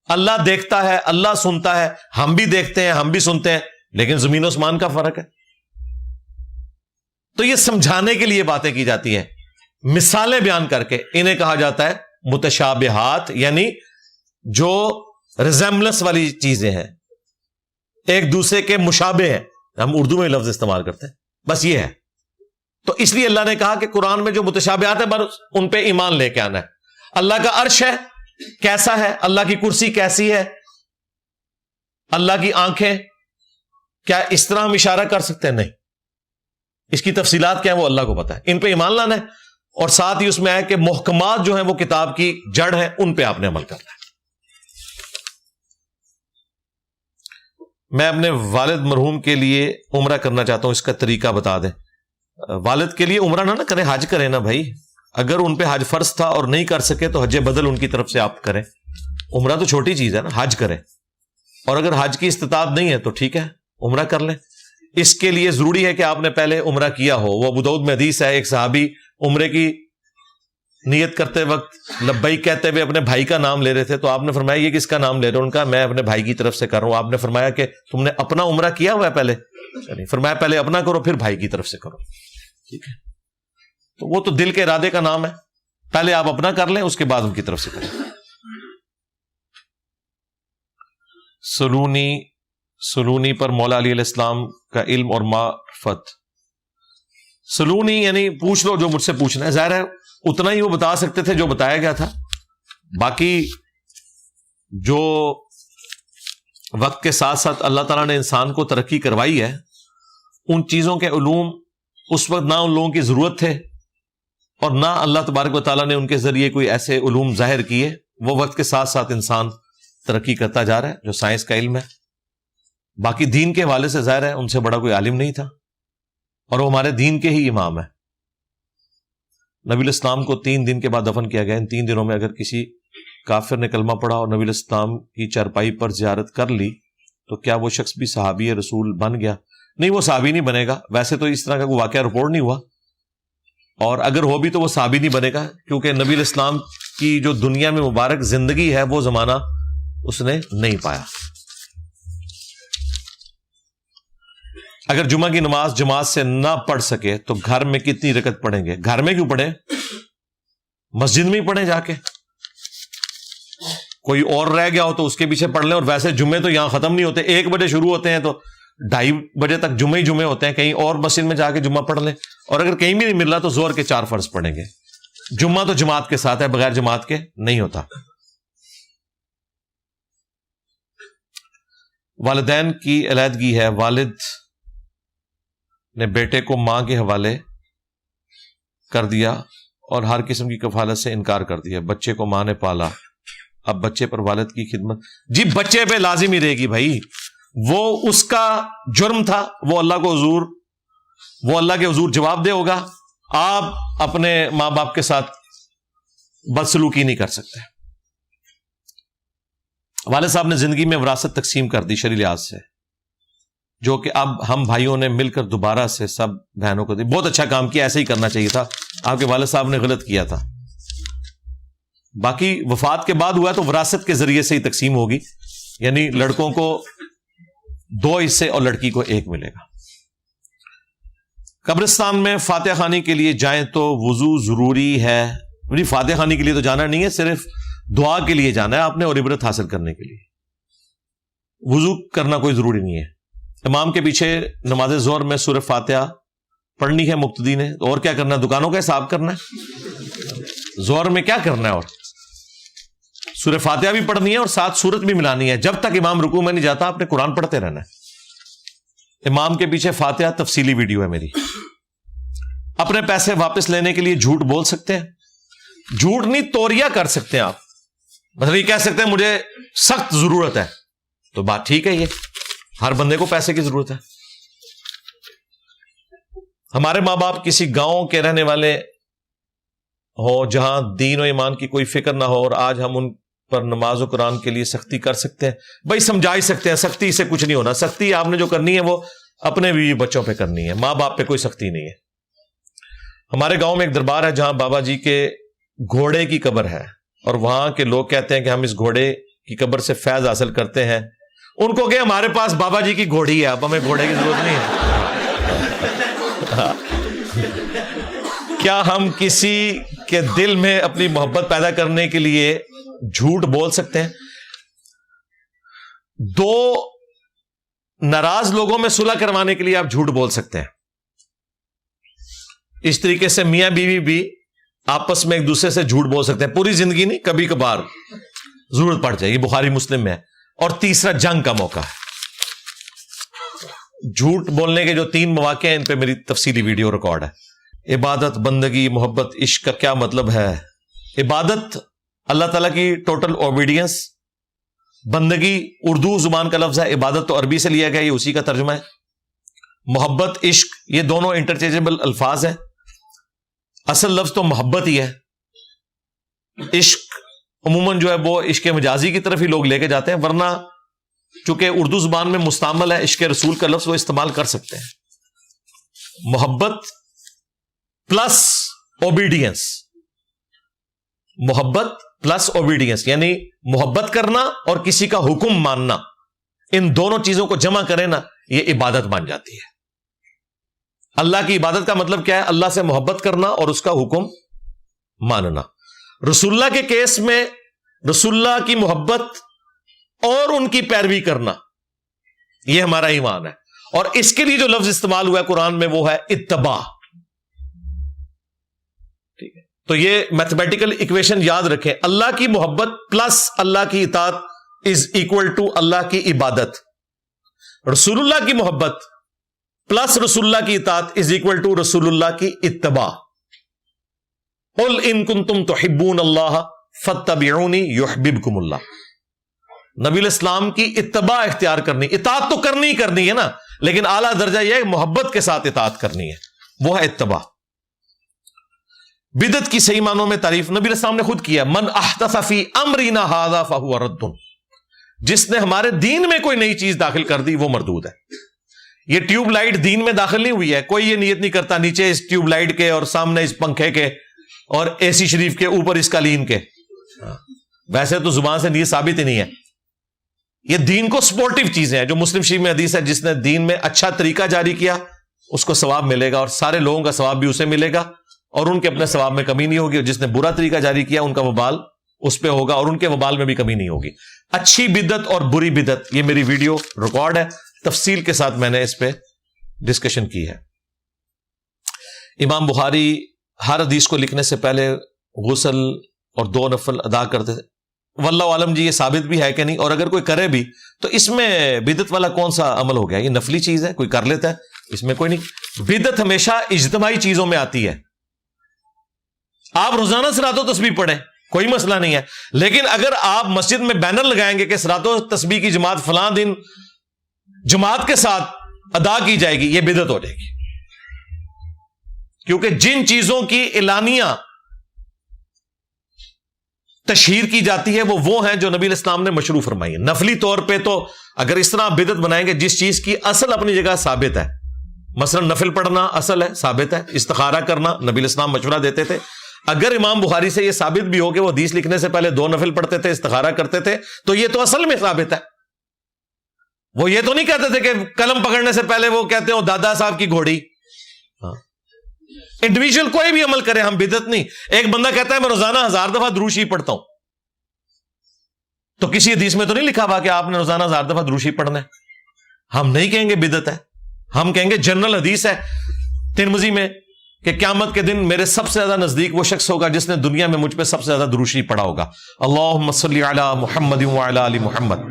اللہ دیکھتا ہے، اللہ سنتا ہے، ہم بھی دیکھتے ہیں، ہم بھی سنتے ہیں، لیکن زمین و آسمان کا فرق ہے. تو یہ سمجھانے کے لیے باتیں کی جاتی ہیں، مثالیں بیان کر کے انہیں کہا جاتا ہے متشابہات، یعنی جو ریزیمبلنس والی چیزیں ہیں، ایک دوسرے کے مشابہ ہیں. ہم اردو میں لفظ استعمال کرتے ہیں بس یہ ہے. تو اس لیے اللہ نے کہا کہ قرآن میں جو متشابہات ہیں بس ان پہ ایمان لے کے آنا ہے. اللہ کا عرش ہے کیسا ہے, اللہ کی کرسی کیسی ہے, اللہ کی آنکھیں کیا اس طرح ہم اشارہ کر سکتے ہیں؟ نہیں. اس کی تفصیلات کیا ہیں وہ اللہ کو پتا ہے. ان پہ ایمان لانا ہے, اور ساتھ ہی اس میں ہے کہ محکمات جو ہیں وہ کتاب کی جڑ ہیں, ان پہ آپ نے عمل کرنا ہے. میں اپنے والد مرحوم کے لیے عمرہ کرنا چاہتا ہوں, اس کا طریقہ بتا دیں. والد کے لیے عمرہ نہ کریں, حج کریں نا بھائی. اگر ان پہ حج فرض تھا اور نہیں کر سکے تو حج بدل ان کی طرف سے آپ کریں. عمرہ تو چھوٹی چیز ہے نا, حج کریں. اور اگر حج کی استطاعت نہیں ہے تو ٹھیک ہے, عمرہ کر لیں. اس کے لیے ضروری ہے کہ آپ نے پہلے عمرہ کیا ہو. وہ ابو داؤد میں حدیث ہے, ایک صحابی عمرے کی نیت کرتے وقت لبیک کہتے ہوئے اپنے بھائی کا نام لے رہے تھے, تو آپ نے فرمایا یہ کس کا نام لے رہے ہو؟ ان کا میں اپنے بھائی کی طرف سے کر رہا ہوں. آپ نے فرمایا کہ تم نے اپنا عمرہ کیا ہوا ہے پہلے؟ فرمایا پہلے اپنا کرو پھر بھائی کی طرف سے کرو. ٹھیک ہے, تو وہ تو دل کے ارادے کا نام ہے, پہلے آپ اپنا کر لیں اس کے بعد ان کی طرف سے کریں. سلونی پر مولا علی علیہ السلام کا علم اور معرفت. سلونی یعنی پوچھ لو جو مجھ سے پوچھنا ہے. ظاہر ہے اتنا ہی وہ بتا سکتے تھے جو بتایا گیا تھا. باقی جو وقت کے ساتھ ساتھ اللہ تعالیٰ نے انسان کو ترقی کروائی ہے, ان چیزوں کے علوم اس وقت نہ ان لوگوں کی ضرورت تھے, اور نہ اللہ تبارک و تعالیٰ نے ان کے ذریعے کوئی ایسے علوم ظاہر کیے. وہ وقت کے ساتھ ساتھ انسان ترقی کرتا جا رہا ہے, جو سائنس کا علم ہے. باقی دین کے حوالے سے ظاہر ہے ان سے بڑا کوئی عالم نہیں تھا, اور وہ ہمارے دین کے ہی امام ہے. نبی الاسلام کو 3 دن کے بعد دفن کیا گیا. ان 3 دنوں میں اگر کسی کافر نے کلمہ پڑھا اور نبی الاسلام کی چارپائی پر زیارت کر لی تو کیا وہ شخص بھی صحابی رسول بن گیا؟ نہیں, وہ صحابی نہیں بنے گا. ویسے تو اس طرح کا کوئی واقعہ رپورٹ نہیں ہوا, اور اگر ہو بھی تو وہ صحابی نہیں بنے گا, کیونکہ نبی الاسلام کی جو دنیا میں مبارک زندگی ہے وہ زمانہ اس نے نہیں پایا. اگر جمعہ کی نماز جماعت سے نہ پڑھ سکے تو گھر میں کتنی رکعت پڑھیں گے؟ گھر میں کیوں پڑھیں, مسجد میں ہی پڑھیں جا کے. کوئی اور رہ گیا ہو تو اس کے پیچھے پڑھ لیں. اور ویسے جمعے تو یہاں ختم نہیں ہوتے, 1 بجے شروع ہوتے ہیں تو 2:30 بجے تک جمعے ہی جمعے ہوتے ہیں. کہیں اور مسجد میں جا کے جمعہ پڑھ لیں, اور اگر کہیں بھی نہیں مل رہا تو ظہر کے 4 فرض پڑھیں گے. جمعہ تو جماعت کے ساتھ ہے, بغیر جماعت کے نہیں ہوتا. والدین کی علیحدگی ہے. والد نے بیٹے کو ماں کے حوالے کر دیا اور ہر قسم کی کفالت سے انکار کر دیا. بچے کو ماں نے پالا, اب بچے پر والد کی خدمت. جی بچے پہ لازم ہی رہے گی بھائی, وہ اس کا جرم تھا, وہ اللہ کے حضور جواب دہ ہوگا. آپ اپنے ماں باپ کے ساتھ بدسلوکی نہیں کر سکتے. والد صاحب نے زندگی میں وراثت تقسیم کر دی شرعی لحاظ سے, جو کہ اب ہم بھائیوں نے مل کر دوبارہ سے سب بہنوں کو دی. بہت اچھا کام کیا, ایسے ہی کرنا چاہیے تھا. آپ کے والد صاحب نے غلط کیا تھا. باقی وفات کے بعد ہوا تو وراثت کے ذریعے سے ہی تقسیم ہوگی, یعنی لڑکوں کو 2 حصے اور لڑکی کو 1 ملے گا. قبرستان میں فاتحہ خوانی کے لیے جائیں تو وضو ضروری ہے؟ فاتحہ خوانی کے لیے تو جانا نہیں ہے, صرف دعا کے لیے جانا ہے آپ نے اور عبرت حاصل کرنے کے لیے. وضو کرنا کوئی ضروری نہیں ہے. امام کے پیچھے نماز ظہر میں سورہ فاتحہ پڑھنی ہے مقتدی نے, اور کیا کرنا ہے؟ دکانوں کا حساب کرنا ہے. ظہر میں کیا کرنا ہے؟ اور سورہ فاتحہ بھی پڑھنی ہے اور ساتھ سورت بھی ملانی ہے. جب تک امام رکوع میں نہیں جاتا آپ نے قرآن پڑھتے رہنا ہے. امام کے پیچھے فاتحہ تفصیلی ویڈیو ہے میری. اپنے پیسے واپس لینے کے لیے جھوٹ بول سکتے ہیں؟ جھوٹ نہیں, توریہ کر سکتے ہیں آپ. مطلب یہ کہہ سکتے ہیں مجھے سخت ضرورت ہے, تو بات ٹھیک ہے, یہ ہر بندے کو پیسے کی ضرورت ہے. ہمارے ماں باپ کسی گاؤں کے رہنے والے ہو جہاں دین و ایمان کی کوئی فکر نہ ہو, اور آج ہم ان پر نماز و قرآن کے لیے سختی کر سکتے ہیں؟ بھائی سمجھا ہی سکتے ہیں, سختی سے کچھ نہیں ہونا. سختی آپ نے جو کرنی ہے وہ اپنے بیوی بچوں پہ کرنی ہے, ماں باپ پہ کوئی سختی نہیں ہے. ہمارے گاؤں میں ایک دربار ہے جہاں بابا جی کے گھوڑے کی قبر ہے, اور وہاں کے لوگ کہتے ہیں کہ ہم اس گھوڑے کی قبر سے فیض حاصل کرتے ہیں. ان کو کہ ہمارے پاس بابا جی کی گھوڑی ہے, اب ہمیں گھوڑے کی ضرورت نہیں ہے. کیا ہم کسی کے دل میں اپنی محبت پیدا کرنے کے لیے جھوٹ بول سکتے ہیں؟ 2 ناراض لوگوں میں صلح کروانے کے لیے آپ جھوٹ بول سکتے ہیں. اس طریقے سے میاں بیوی بھی آپس میں ایک دوسرے سے جھوٹ بول سکتے ہیں, پوری زندگی نہیں, کبھی کبھار ضرورت پڑ جائے. یہ بخاری مسلم میں ہے. اور تیسرا جنگ کا موقع ہے. جھوٹ بولنے کے جو 3 مواقع ہیں ان پہ میری تفصیلی ویڈیو ریکارڈ ہے. عبادت, بندگی, محبت, عشق کا کیا مطلب ہے. عبادت اللہ تعالیٰ کی ٹوٹل اوبیڈینس. بندگی اردو زبان کا لفظ ہے, عبادت تو عربی سے لیا گیا, یہ اسی کا ترجمہ ہے. محبت, عشق, یہ دونوں انٹرچینجبل الفاظ ہیں. اصل لفظ تو محبت ہی ہے. عشق عموماً جو ہے وہ عشق مجازی کی طرف ہی لوگ لے کے جاتے ہیں, ورنہ چونکہ اردو زبان میں مستعمل ہے عشق رسول کا لفظ, وہ استعمال کر سکتے ہیں. محبت پلس اوبیڈینس, محبت پلس اوبیڈینس یعنی محبت کرنا اور کسی کا حکم ماننا, ان دونوں چیزوں کو جمع کریں نا, یہ عبادت بن جاتی ہے. اللہ کی عبادت کا مطلب کیا ہے؟ اللہ سے محبت کرنا اور اس کا حکم ماننا. رسول اللہ کے کیس میں رسول اللہ کی محبت اور ان کی پیروی کرنا, یہ ہمارا ایمان ہے. اور اس کے لیے جو لفظ استعمال ہوا ہے قرآن میں وہ ہے اتباع. ٹھیک ہے, تو یہ میتھمیٹیکل ایکویشن یاد رکھیں, اللہ کی محبت پلس اللہ کی اطاعت از اکول ٹو اللہ کی عبادت. رسول اللہ کی محبت پلس رسول اللہ کی اطاعت از اکول ٹو رسول اللہ کی اتباع. قل ان کنتم تحبون اللہ فاتبعونی یحببکم اللہ. نبی الاسلام کی اتباع اختیار کرنی, اطاعت تو کرنی ہی کرنی ہے نا, لیکن اعلیٰ درجہ یہ ہے محبت کے ساتھ اطاعت کرنی ہے, وہ ہے اتباع. بدعت کی صحیح معنوں میں تعریف نبی الاسلام نے خود کیا, من احدث فی امرنا ھذا فہو رد. جس نے ہمارے دین میں کوئی نئی چیز داخل کر دی وہ مردود ہے. یہ ٹیوب لائٹ دین میں داخل نہیں ہوئی ہے, کوئی یہ نیت نہیں کرتا نیچے اس ٹیوب لائٹ کے اور سامنے اس پنکھے کے اور اے سی شریف کے اوپر اس قالین کے. ویسے تو زبان سے نیت ثابت ہی نہیں ہے. یہ دین کو سپورٹیو چیزیں ہیں. جو مسلم شریف میں حدیث ہے, جس نے دین میں اچھا طریقہ جاری کیا اس کو ثواب ملے گا, اور سارے لوگوں کا ثواب بھی اسے ملے گا, اور ان کے اپنے ثواب میں کمی نہیں ہوگی. اور جس نے برا طریقہ جاری کیا ان کا وبال اس پہ ہوگا, اور ان کے وبال میں بھی کمی نہیں ہوگی. اچھی بدعت اور بری بدعت, یہ میری ویڈیو ریکارڈ ہے, تفصیل کے ساتھ میں نے اس پہ ڈسکشن کی ہے. امام بخاری ہر حدیث کو لکھنے سے پہلے غسل اور 2 نفل ادا کرتے تھے. واللہ عالم جی یہ ثابت بھی ہے کہ نہیں, اور اگر کوئی کرے بھی تو اس میں بدعت والا کون سا عمل ہو گیا؟ یہ نفلی چیز ہے, کوئی کر لیتا ہے, اس میں کوئی نہیں. بدعت ہمیشہ اجتماعی چیزوں میں آتی ہے. آپ روزانہ صلاۃ و تسبیح پڑھیں, کوئی مسئلہ نہیں ہے, لیکن اگر آپ مسجد میں بینر لگائیں گے کہ صلاۃ و تسبیح کی جماعت فلاں دن جماعت کے ساتھ ادا کی جائے گی, یہ بدعت ہو جائے گی. کیونکہ جن چیزوں کی اعلانیہ تشہیر کی جاتی ہے وہ ہیں جو نبی الاسلام نے مشروع فرمائی ہے. نفلی طور پہ تو اگر اس طرح بدعت بنائیں گے جس چیز کی اصل اپنی جگہ ثابت ہے, مثلا نفل پڑھنا اصل ہے, ثابت ہے, استخارہ کرنا نبی الاسلام مشورہ دیتے تھے. اگر امام بخاری سے یہ ثابت بھی ہو کہ وہ حدیث لکھنے سے پہلے 2 نفل پڑھتے تھے, استخارہ کرتے تھے, تو یہ تو اصل میں ثابت ہے. وہ یہ تو نہیں کہتے تھے کہ قلم پکڑنے سے پہلے وہ کہتے ہو دادا صاحب کی گھوڑی. انڈیویجول کوئی بھی عمل کرے, ہم بدعت نہیں. ایک بندہ کہتا ہے میں روزانہ 1000 دفعہ درود شریف پڑھتا ہوں, تو کسی حدیث میں تو نہیں لکھا ہوا کہ آپ نے روزانہ 1000 دفعہ درود شریف پڑھنا ہے. ہم نہیں کہیں گے بدعت ہے, ہم کہیں گے جنرل حدیث ہے ترمذی میں کہ قیامت کے دن میرے سب سے زیادہ نزدیک وہ شخص ہوگا جس نے دنیا میں مجھ پہ سب سے زیادہ درود شریف پڑھا ہوگا. اللہم صلی علی محمد وعلی آل محمد.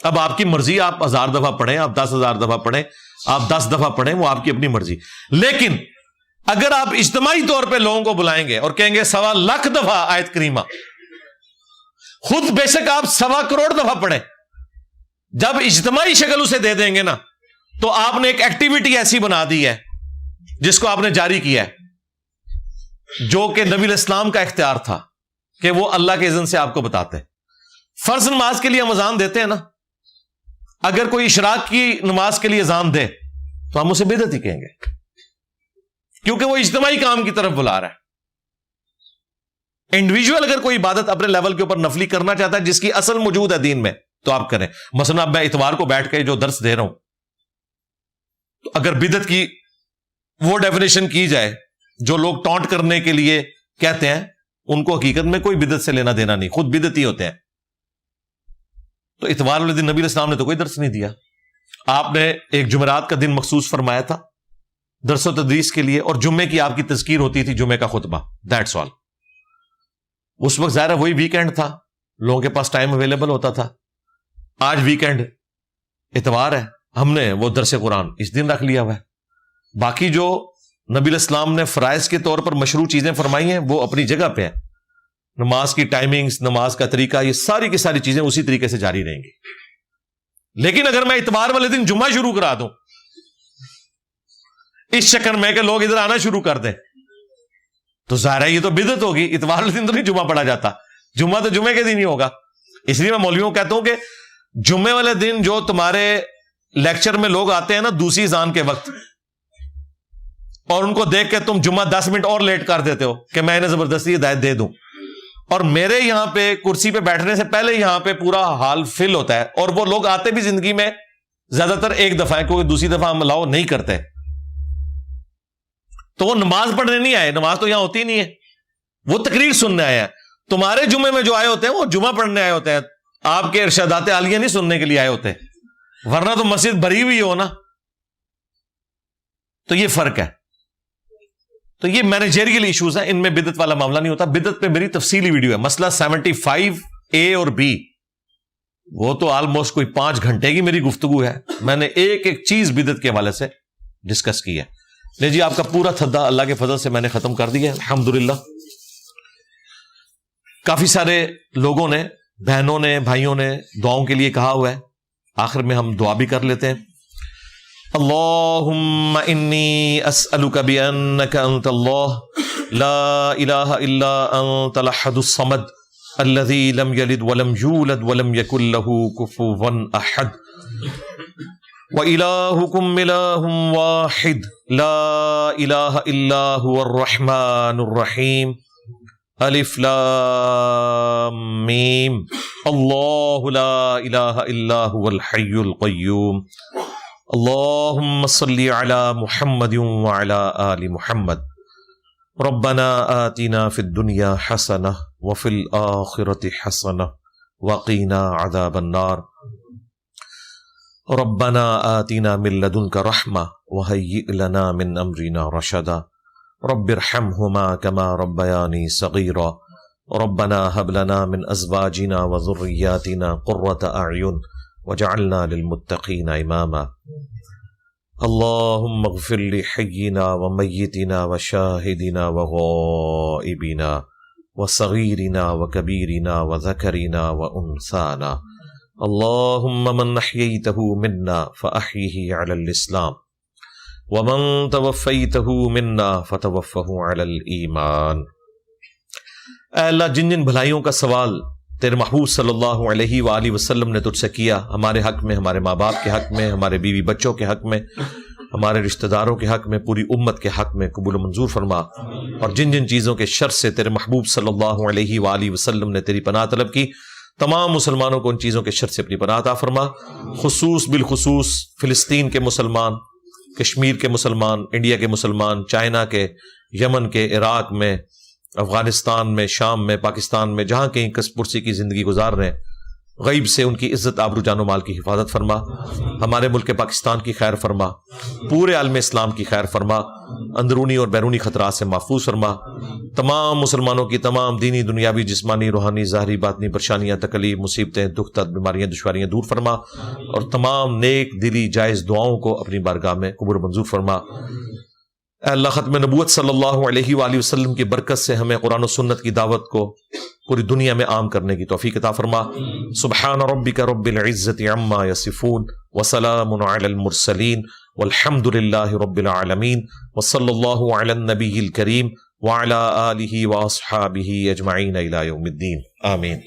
اب آپ کی مرضی, آپ 1000 دفعہ پڑھیں, آپ 10,000 دفعہ پڑھیں, آپ 10 دفعہ پڑھیں, وہ آپ کی اپنی مرضی. لیکن اگر آپ اجتماعی طور پہ لوگوں کو بلائیں گے اور کہیں گے 1.25 دفعہ آیت کریمہ, خود بے شک آپ 1.25 کروڑ دفعہ پڑھیں, جب اجتماعی شکل اسے دے دیں گے نا, تو آپ نے ایک ایکٹیویٹی ایسی بنا دی ہے جس کو آپ نے جاری کیا ہے, جو کہ نبی الاسلام کا اختیار تھا کہ وہ اللہ کے اذن سے آپ کو بتاتے. فرض نماز کے لیے ہم اذان دیتے ہیں نا, اگر کوئی اشراق کی نماز کے لیے اذان دے تو ہم اسے بدعت ہی کہیں گے, کیونکہ وہ اجتماعی کام کی طرف بلا رہا ہے. انڈیویجول اگر کوئی عبادت اپنے لیول کے اوپر نفلی کرنا چاہتا ہے جس کی اصل موجود ہے دین میں, تو آپ کریں. مثلا اب میں اتوار کو بیٹھ کے جو درس دے رہا ہوں, تو اگر بدعت کی وہ ڈیفینیشن کی جائے جو لوگ ٹونٹ کرنے کے لیے کہتے ہیں, ان کو حقیقت میں کوئی بدعت سے لینا دینا نہیں, خود بدعتی ہوتے ہیں. تو اتوار والے دن نبی الاسلام نے تو کوئی درس نہیں دیا. آپ نے ایک جمعرات کا دن مخصوص فرمایا تھا, درس و تدریس کے لیے, اور جمعے کی آپ کی تذکیر ہوتی تھی, جمعے کا خطبہ, دیٹس آل. اس وقت ظاہر وہی ویکینڈ تھا, لوگوں کے پاس ٹائم اویلیبل ہوتا تھا. آج ویکینڈ, اتوار ہے, ہم نے وہ درس قرآن اس دن رکھ لیا ہوا ہے. باقی جو نبی علیہ السلام نے فرائض کے طور پر مشروع چیزیں فرمائی ہیں وہ اپنی جگہ پہ ہیں. نماز کی ٹائمنگز, نماز کا طریقہ, یہ ساری کی ساری چیزیں اسی طریقے سے جاری رہیں گی. لیکن اگر میں اتوار والے دن جمعہ شروع کرا دوں اس چکر میں کہ لوگ ادھر آنا شروع کر دیں, تو ظاہر ہے یہ تو بدعت ہوگی. اتوار والے دن تو نہیں جمعہ پڑھا جاتا, جمعہ تو جمعے کے دن ہی ہوگا. اس لیے میں مولویوں کو کہتا ہوں کہ جمعے والے دن جو تمہارے لیکچر میں لوگ آتے ہیں نا دوسری اذان کے وقت, اور ان کو دیکھ کے تم جمعہ 10 منٹ اور لیٹ کر دیتے ہو کہ میں انہیں زبردستی ہدایت دے دوں, اور میرے یہاں پہ کرسی پہ بیٹھنے سے پہلے یہاں پہ پورا حال فل ہوتا ہے, اور وہ لوگ آتے بھی زندگی میں زیادہ تر ایک دفعہ ہے, کیونکہ دوسری دفعہ ہم الاؤ نہیں کرتے. تو وہ نماز پڑھنے نہیں آئے, نماز تو یہاں ہوتی نہیں ہے, وہ تقریر سننے آئے ہیں. تمہارے جمعے میں جو آئے ہوتے ہیں وہ جمعہ پڑھنے آئے ہوتے ہیں, آپ کے ارشادات عالیہ نہیں سننے کے لیے آئے ہوتے, ورنہ تو مسجد بھری ہوئی ہو نا. تو یہ فرق ہے. تو یہ مینیجریل ایشوز ہیں, ان میں بدعت والا معاملہ نہیں ہوتا. بدعت پہ میری تفصیلی ویڈیو ہے, مسئلہ 75A اور B, وہ تو آلموسٹ کوئی 5 گھنٹے کی میری گفتگو ہے. میں نے ایک ایک چیز بدعت کے حوالے سے ڈسکس کی ہے. نہیں جی, آپ کا پورا تھدا اللہ کے فضل سے میں نے ختم کر دیا الحمدللہ. کافی سارے لوگوں نے, بہنوں نے, بھائیوں نے دعاؤں کے لیے کہا ہوا ہے, آخر میں ہم دعا بھی کر لیتے ہیں. اللہم انی اسألک بانک انت اللہ لا الہ الا انت الاحد الصمد الذی لم یلد ولم یولد ولم یکن له کفوا احد وإلہکم الہ واحد لا الہ الا هو الرحمن الرحیم الف لام میم اللہ لا الہ الا هو الحی القیوم اللہم صلی علی محمد وعلی آل محمد ربنا آتنا فی الدنیا حسنہ وفی الآخرۃ حسنہ وقینا عذاب النار ربنا آتنا من لدنک رحمہ وہیئ لنا من امرنا رشدا رب ارحمہما کما ربیانی صغیرا ربنا هب لنا من ازواجنا وذریاتنا قرۃ اعین وجعلنا للمتقین اماما اللہم اغفر لحینا ومیتنا وشاہدنا وغائبنا وصغیرنا وکبیرنا وذکرنا وانثانا اللہم من احییتہ منا فاحیہ علی الاسلام ومن توفیتہ منا فتوفہ علی الایمان. اے اللہ, جن جن بھلائیوں کا سوال تیرے محبوب صلی اللہ علیہ وآلہ وسلم نے تجھ سے کیا, ہمارے حق میں, ہمارے ماں باپ کے حق میں, ہمارے بیوی بچوں کے حق میں, ہمارے رشتہ داروں کے حق میں, پوری امت کے حق میں قبول و منظور فرما. اور جن جن چیزوں کے شر سے تیرے محبوب صلی اللہ علیہ وآلہ وسلم نے تیری پناہ طلب کی, تمام مسلمانوں کو ان چیزوں کے شر سے اپنی پناہ عطا فرما. خصوص بالخصوص فلسطین کے مسلمان, کشمیر کے مسلمان, انڈیا کے مسلمان, چائنا کے, یمن کے, عراق میں, افغانستان میں, شام میں, پاکستان میں, جہاں کہیں کس پرسی کی زندگی گزار رہے ہیں, غیب سے ان کی عزت, آبرو, جان و مال کی حفاظت فرما. ہمارے ملک پاکستان کی خیر فرما, پورے عالم اسلام کی خیر فرما, اندرونی اور بیرونی خطرات سے محفوظ فرما. تمام مسلمانوں کی تمام دینی, دنیاوی, جسمانی, روحانی, ظاہری, باطنی پریشانیاں, تکلیف, مصیبتیں, دکھ درد, بیماریاں, دشواریاں دور فرما, اور تمام نیک دلی جائز دعاؤں کو اپنی بارگاہ میں قبول و منظور فرما. اے اللہ, ختم نبوت صلی اللہ علیہ وآلہ وسلم کی برکت سے ہمیں قرآن و سنت کی دعوت کو پوری دنیا میں عام کرنے کی توفیق عطا فرما. سبحان ربک رب العزت عما یصفون وسلام علی المرسلین والحمد للہ رب العالمین وصلی اللہ علی النبی الکریم وعلی آلہ واصحابہ اجمعین الی یوم الدین. آمین.